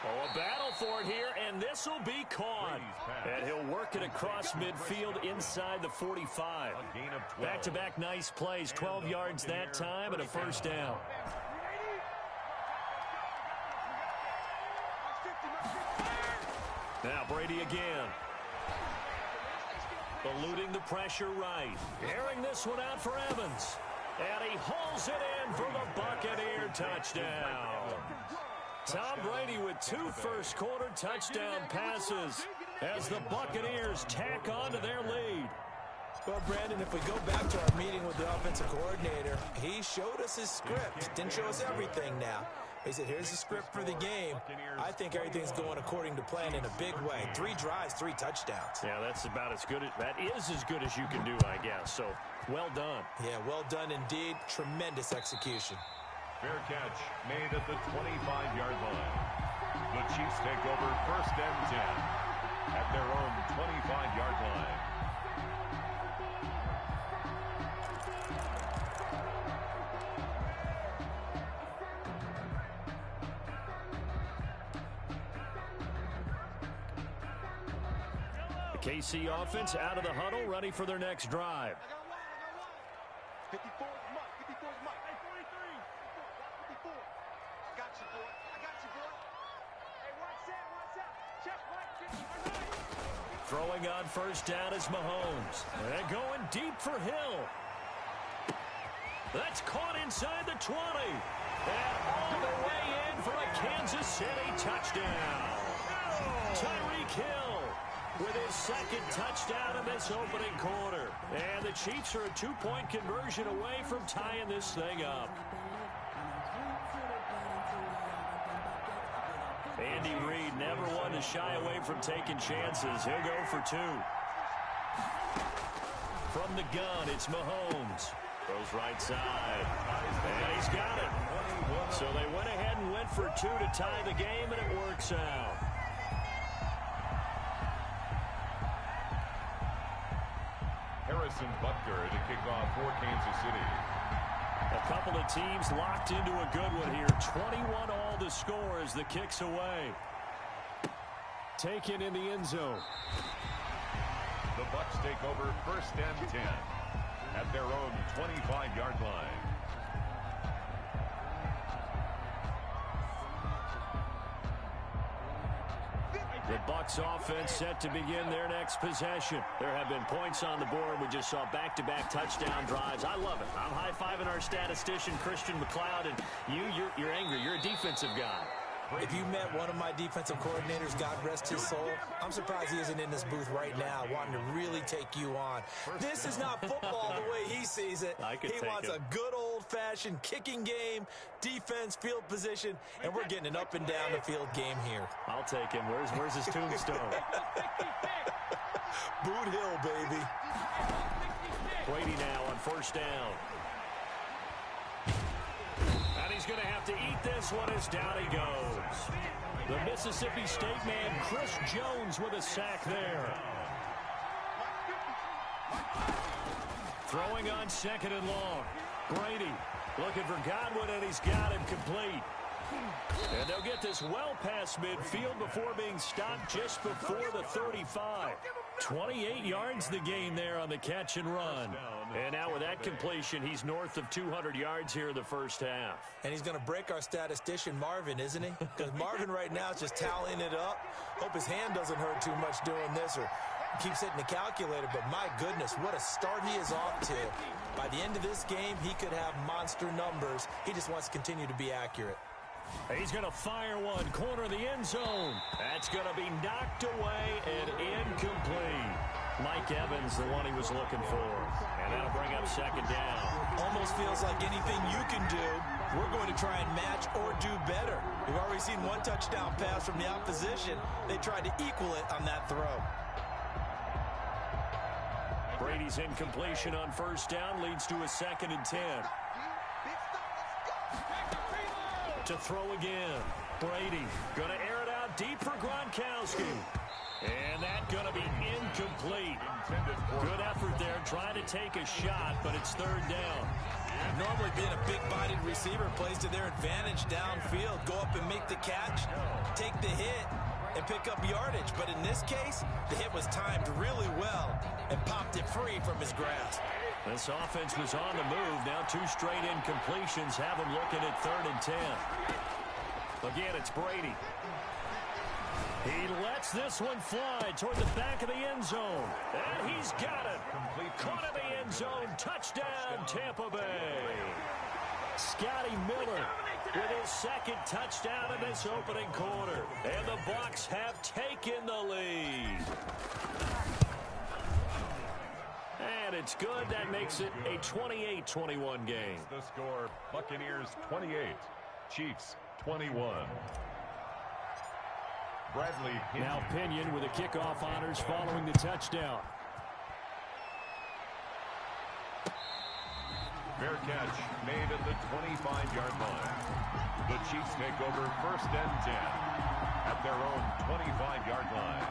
Oh, a battle for it here, and this will be caught. And he'll work it across midfield inside the 45. Back-to-back nice plays, 12 yards that time, and a first down. Now Brady again. Eluding the pressure right. Airing this one out for Evans. And he hauls it in for the Buccaneer touchdown. Tom Brady with 2 first-quarter touchdown passes as the Buccaneers tack on to their lead. Well, Brandon, if we go back to our meeting with the offensive coordinator, he showed us his script. Didn't show us everything now. He said, here's the script for the game. I think everything's going according to plan in a big way. 3 drives, 3 touchdowns. Yeah, that's about as good. That is as good as you can do, I guess. So, well done. Yeah, well done indeed. Tremendous execution. Fair catch made at the 25-yard line. The Chiefs take over first and 10 at their own 25-yard line. The KC offense out of the huddle, ready for their next drive. 54 is Muck. 54 is Muck. Hey, 43. 54. I got you, boy. I got you, boy. Hey, watch out. Check, watch. Throwing on first down is Mahomes. And going deep for Hill. That's caught inside the 20. And all the way in for a Kansas City touchdown. Tyreek Hill with his second touchdown in this opening quarter. And the Chiefs are a 2-point conversion away from tying this thing up. Andy Reid never one to shy away from taking chances. He'll go for 2. From the gun, it's Mahomes. Goes right side. And he's got it. So they went ahead and went for 2 to tie the game, and it works out. Harrison Butker to kick off for Kansas City. A couple of teams locked into a good one here. 21 all to score as the kick's away. Taken in the end zone. The Bucs take over first and 10 at their own 25-yard line. The Bucs offense set to begin their next possession. There have been points on the board. We just saw back-to-back touchdown drives. I love it. I'm high-fiving our statistician, Christian McLeod, and you're angry. You're a defensive guy. If you met one of my defensive coordinators, God rest his soul, I'm surprised he isn't in this booth right now wanting to really take you on. This is not football the way he sees it. He wants a good old-fashioned kicking game, defense, field position, and we're getting an up-and-down the field game here. I'll take him. Where's his tombstone? Boot Hill, baby. Brady now on first down. He's going to have to eat this one as down he goes. The Mississippi State man, Chris Jones, with a sack there. Throwing on second and long. Brady looking for Godwin, and he's got him complete. And they'll get this well past midfield before being stopped just before the 35. 28 yards the gain there on the catch and run. And now with that completion, he's north of 200 yards here in the first half. And he's going to break our statistician, Marvin, isn't he? Because Marvin right now is just tallying it up. Hope his hand doesn't hurt too much doing this or keeps hitting the calculator. But my goodness, what a start he is off to. By the end of this game, he could have monster numbers. He just wants to continue to be accurate. He's going to fire one, corner of the end zone. That's going to be knocked away and incomplete. Mike Evans, the one he was looking for. And that'll bring up second down. Almost feels like anything you can do, we're going to try and match or do better. We've already seen one touchdown pass from the opposition. They tried to equal it on that throw. Brady's incompletion on first down leads to a second and 10. To throw again. Brady going to air it out deep for Gronkowski. And that's going to be incomplete. Good effort there trying to take a shot, but it's third down. Normally being a big-bodied receiver plays to their advantage downfield. Go up and make the catch, take the hit, and pick up yardage. But in this case, the hit was timed really well and popped it free from his grasp. This offense was on the move. Now 2 straight incompletions have them looking at 3rd and 10. Again, it's Brady. He lets this one fly toward the back of the end zone. And he's got it. Caught in the end zone. Touchdown, Tampa Bay. Scotty Miller with his 2nd touchdown in this opening quarter. And the Bucs have taken the lead. And it's good. That makes it a 28-21 game. The score, Buccaneers 28, Chiefs 21. Bradley Pinion. Now Pinion with the kickoff honors following the touchdown. Fair catch made at the 25-yard line. The Chiefs take over 1st and 10 at their own 25-yard line.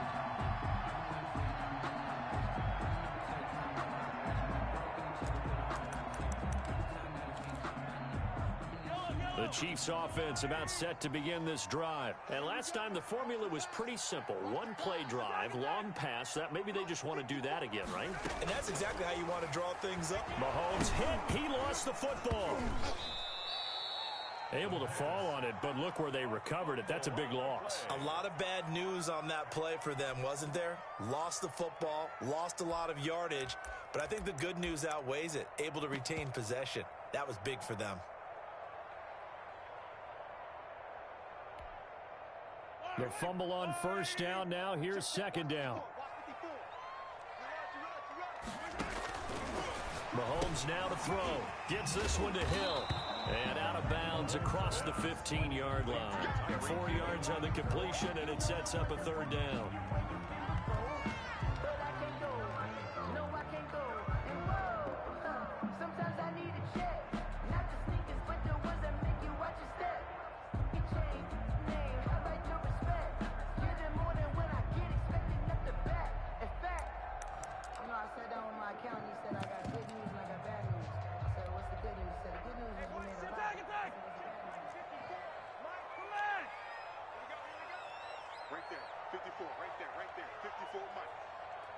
The Chiefs offense about set to begin this drive. And last time the formula was pretty simple. 1-play drive, long pass. That maybe they just want to do that again, right? And that's exactly how you want to draw things up. Mahomes hit. He lost the football. Able to fall on it, but look where they recovered it. That's a big loss. A lot of bad news on that play for them, wasn't there? Lost the football, lost a lot of yardage, but I think the good news outweighs it. Able to retain possession. That was big for them. The fumble on 1st down. Now here's 2nd down. Mahomes now to throw. Gets this one to Hill. And out of bounds across the 15-yard line. 4 yards on the completion, and it sets up a 3rd down. Right there, 54, right there, 54, Mike.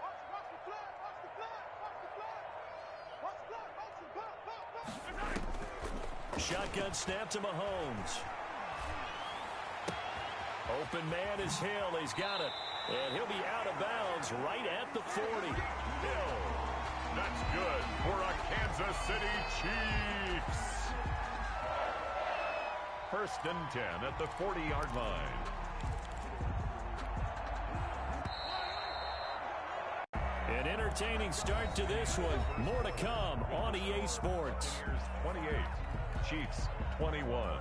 Watch the blood, watch the blood, watch the blood. Watch the blood, watch the blood. Shotgun snap to Mahomes. Open man is Hill. He's got it. And he'll be out of bounds right at the 40. Hill. That's good for a Kansas City Chiefs. 1st and 10 at the 40-yard line. An entertaining start to this one. More to come on EA Sports. 28, Chiefs 21.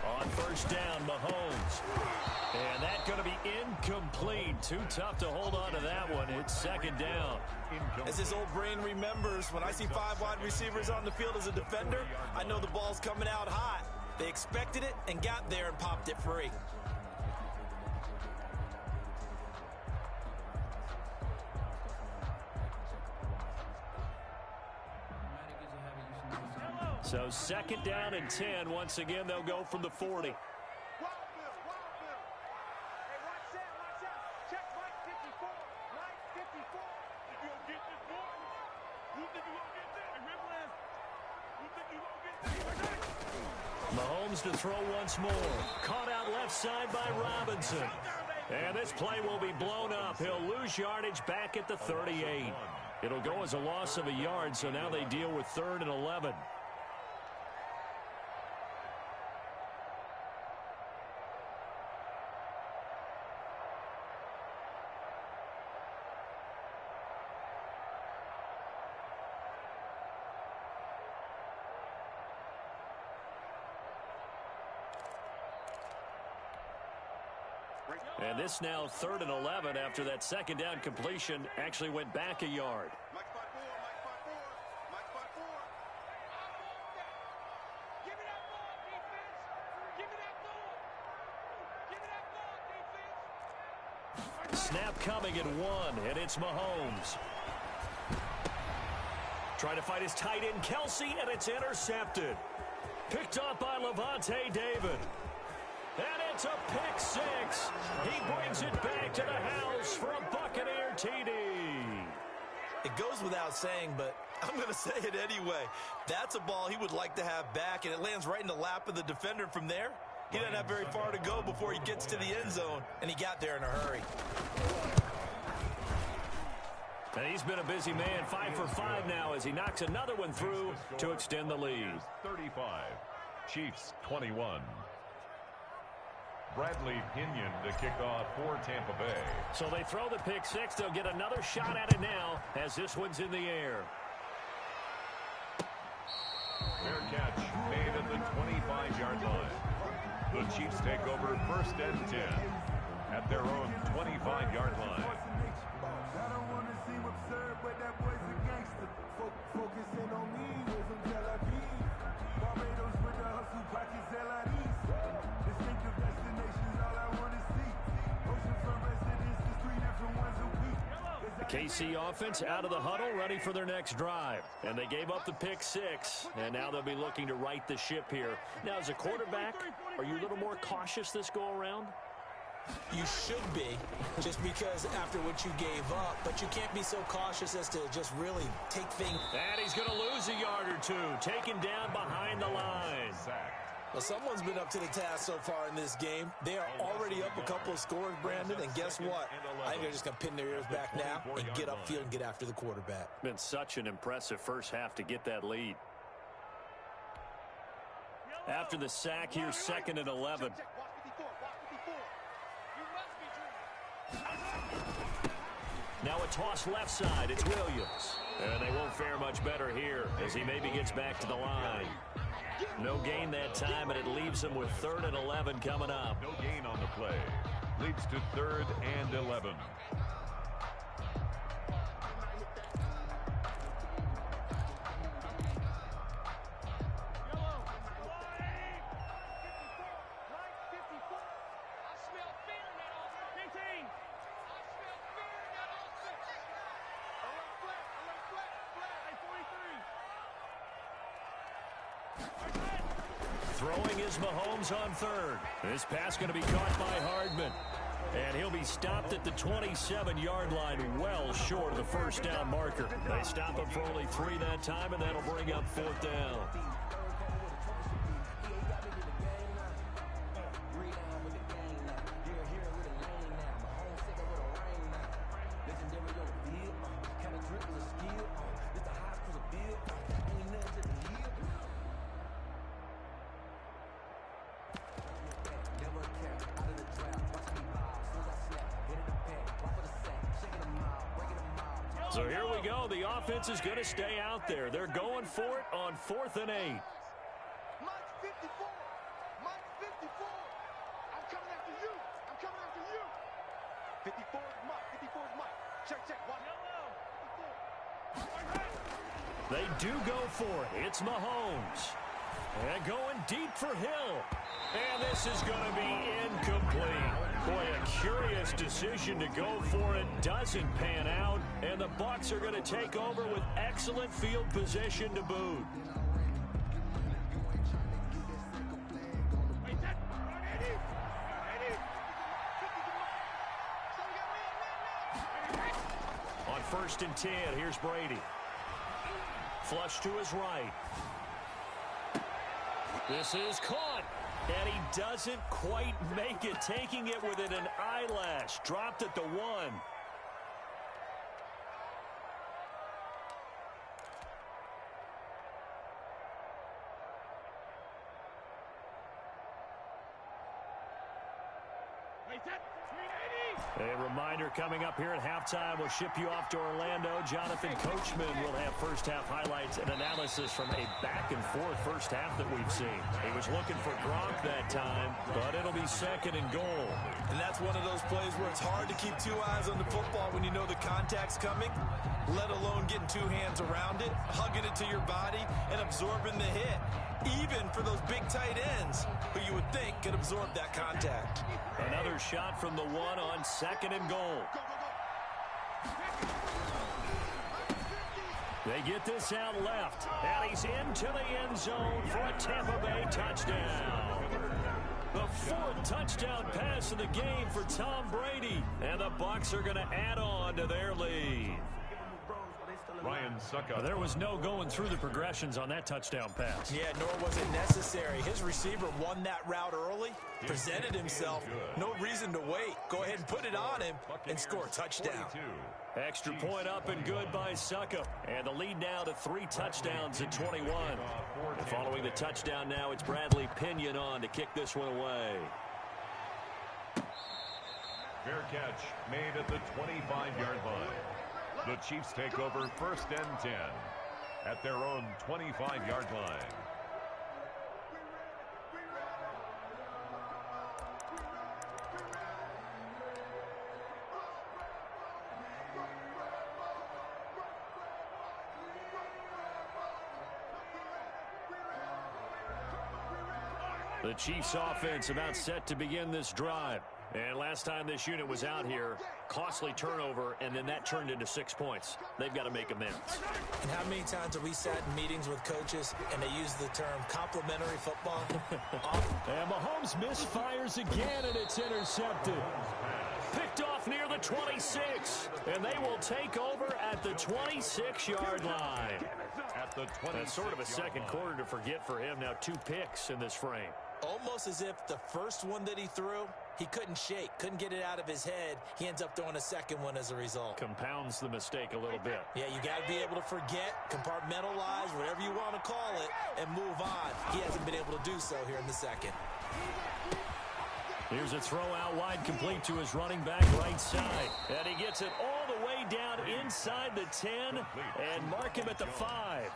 On 1st down, Mahomes. And that's going to be incomplete. Too tough to hold on to that one. It's 2nd down. As his old brain remembers, when I see 5 wide receivers on the field as a defender, I know the ball's coming out hot. They expected it and got there and popped it free. So 2nd down and 10. Once again, they'll go from the 40. Mahomes to throw once more. Caught out left side by Robinson. And this play will be blown up. He'll lose yardage back at the 38. It'll go as a loss of a yard, so now they deal with 3rd and 11. And this now 3rd and 11 after that 2nd down completion actually went back a yard. coming at 1, and it's Mahomes. Trying to fight his tight end, Kelsey, and it's intercepted. Picked up by Levante David. And it's a pick 6. He brings it back to the house for a Buccaneer TD. It goes without saying, but I'm going to say it anyway. That's a ball he would like to have back, and it lands right in the lap of the defender from there. He doesn't have very far to go before he gets to the end zone, and he got there in a hurry. And he's been a busy man, 5 for 5 now as he knocks another one through to extend the lead. 35, Chiefs 21. Bradley Pinion to kick off for Tampa Bay. So they throw the pick 6. They'll get another shot at it now as this one's in the air. Fair catch made at the 25-yard line. The Chiefs take over first and 10 at their own 25-yard line. KC offense out of the huddle, ready for their next drive. And they gave up the pick 6, and now they'll be looking to right the ship here. Now, as a quarterback, are you a little more cautious this go-around? You should be, just because after what you gave up, but you can't be so cautious as to just really take things. And he's going to lose a yard or two, taken down behind the line. Well, someone's been up to the task so far in this game. They are already up a couple of scores, Brandon, and guess what? I think they're just going to pin their ears back now and get upfield and get after the quarterback. Been such an impressive first half to get that lead. After the sack, here's 2nd and 11. Now a toss left side. It's Williams. And they won't fare much better here as he maybe gets back to the line. No gain that time, and it leaves him with 3rd and 11 coming up. No gain on the play. Leads to 3rd and 11. Throwing is Mahomes on 3rd. This pass going to be caught by Hardman. And he'll be stopped at the 27-yard line, well short of the first down marker. They stop him for only 3 that time, and that'll bring up 4th down. So here we go. The offense is going to stay out there. They're going for it on 4th and 8. Mike 54. Mike 54. I'm coming after you. I'm coming after you. 54 is Mike. 54 is Mike. Check, check. Watch. They do go for it. It's Mahomes. And going deep for Hill. And this is going to be incomplete. Boy, a curious decision to go for it. Doesn't pan out. And the Bucs are going to take over with excellent field position to boot. On 1st and 10, here's Brady. Flush to his right. This is caught. And he doesn't quite make it, taking it within an eyelash. Dropped at the 1. A reminder coming up here at halftime. We'll ship you off to Orlando. Jonathan Coachman will have first half highlights and analysis from a back-and-forth first half that we've seen. He was looking for Gronk that time, but it'll be 2nd and goal. And that's one of those plays where it's hard to keep 2 eyes on the football when you know the contact's coming, let alone getting 2 hands around it, hugging it to your body, and absorbing the hit. Even for those big tight ends who you would think could absorb that contact. Another shot from the 1 on 2nd and goal. Go, go, go. They get this out left, and he's into the end zone for a Tampa Bay touchdown. The fourth touchdown pass of the game for Tom Brady, and the Bucs are going to add on to their lead. There was no going through the progressions on that touchdown pass. Yeah, nor was it necessary. His receiver won that route early, presented himself. No reason to wait. Go ahead and put it on him and score a touchdown. Extra point up and good by Suckup. And the lead now to 3 touchdowns at 21. And following the touchdown now, it's Bradley Pinion on to kick this one away. Fair catch made at the 25-yard line. The Chiefs take over 1st and 10 at their own 25-yard line. The Chiefs offense about set to begin this drive. And last time this unit was out here, costly turnover, and then that turned into 6 points. They've got to make amends. And how many times have we sat in meetings with coaches and they use the term complimentary football? And Mahomes misfires again, and it's intercepted. Picked off near the 26, and they will take over at the 26-yard line. That's sort of a second quarter to forget for him. Now 2 picks in this frame. Almost as if the first one that he threw, he couldn't shake, couldn't get it out of his head. He ends up throwing a second one as a result. Compounds the mistake a little bit. Yeah, you got to be able to forget, compartmentalize, whatever you want to call it, and move on. He hasn't been able to do so here in the second. Here's a throw out wide, complete to his running back right side. And he gets it all the way down inside the 10 and mark him at the 5.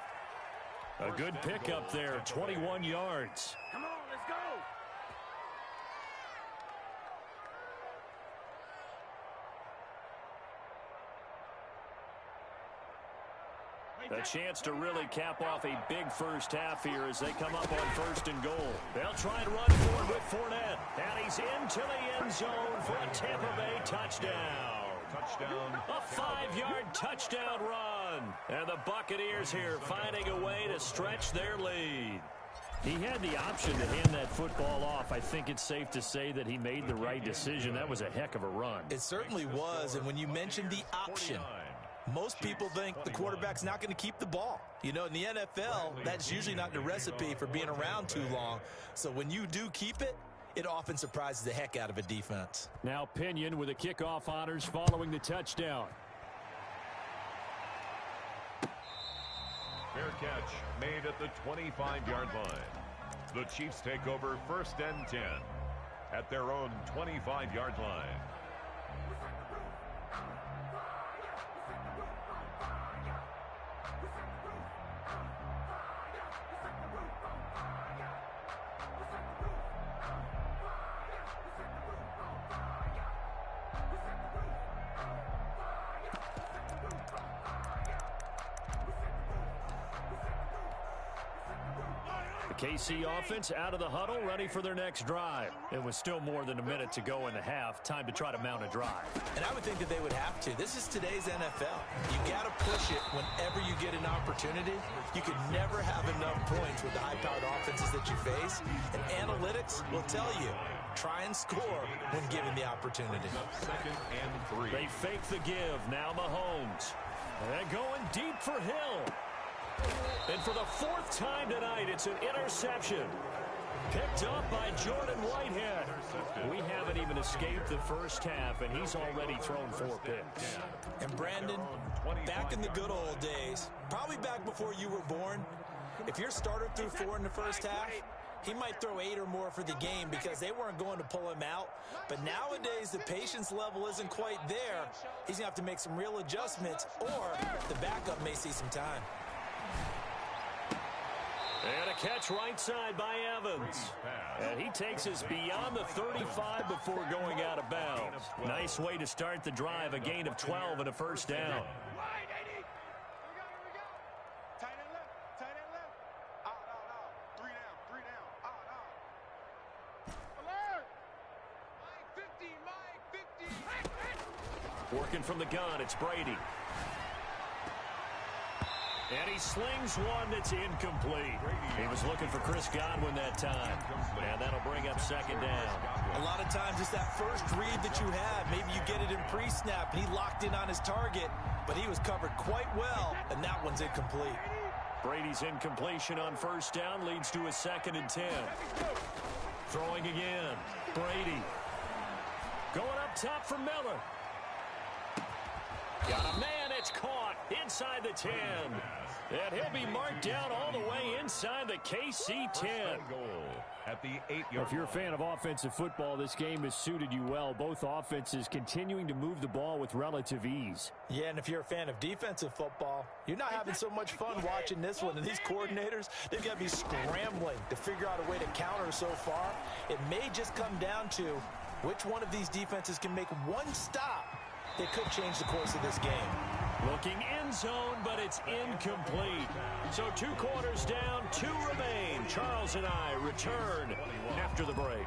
A good pickup there, 21 yards. Come on, let's go. A chance to really cap off a big first half here as they come up on 1st and goal. They'll try and run forward with Fournette. And he's into the end zone for a Tampa Bay touchdown. A 5-yard touchdown run. And the Buccaneers here finding a way to stretch their lead. He had the option to hand that football off. I think it's safe to say that he made the right decision. That was a heck of a run. It certainly was. And when you mentioned the option, most people think the quarterback's not going to keep the ball. You know, in the NFL, that's usually not the recipe for being around too long. So when you do keep it, it often surprises the heck out of a defense. Now Pinion with the kickoff honors following the touchdown. Fair catch made at the 25-yard line. The Chiefs take over 1st and 10 at their own 25-yard line. KC offense out of the huddle, ready for their next drive. It was still more than a minute to go in the half. Time to try to mount a drive. And I would think that they would have to. This is today's NFL. You got to push it whenever you get an opportunity. You can never have enough points with the high-powered offenses that you face. And analytics will tell you, try and score when given the opportunity. 2nd and 3. They fake the give. Now Mahomes. And going deep for Hill. And for the 4th time tonight, it's an interception. Picked up by Jordan Whitehead. We haven't even escaped the first half, and he's already thrown 4 picks. And Brandon, back in the good old days, probably back before you were born, if your starter threw 4 in the first half, he might throw 8 or more for the game because they weren't going to pull him out. But nowadays, the patience level isn't quite there. He's going to have to make some real adjustments, or the backup may see some time. And a catch right side by Evans. And he takes us beyond the 35 before going out of bounds. Nice way to start the drive, a gain of 12 and a first down. Tight end left. Tight end left. Out. 3 down. 3 down. Out. Alert. Mike 50. Mike 50. Working from the gun, it's Brady. And he slings one that's incomplete. He was looking for Chris Godwin that time. And that'll bring up second down. A lot of times it's that first read that you have. Maybe you get it in pre-snap, and he locked in on his target, but he was covered quite well, and that one's incomplete. Brady's incompletion on first down leads to a 2nd and 10. Throwing again. Brady. Going up top for Miller. Got a man, it's caught inside the 10. And he'll be marked down all the way inside the KC 10. At the 8-yard line. If you're a fan of offensive football, this game has suited you well. Both offenses continuing to move the ball with relative ease. Yeah, and if you're a fan of defensive football, you're not having so much fun watching this one. And these coordinators, they've got to be scrambling to figure out a way to counter so far. It may just come down to which one of these defenses can make one stop that could change the course of this game. Looking end zone, but it's incomplete. So 2 quarters down, 2 remain. Charles and I return after the break.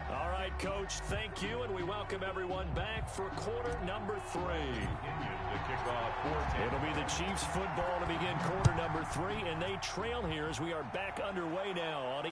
All right, Coach, thank you, and we welcome everyone back for quarter number 3. It'll be the Chiefs football to begin quarter number 3, and they trail here as we are back underway now on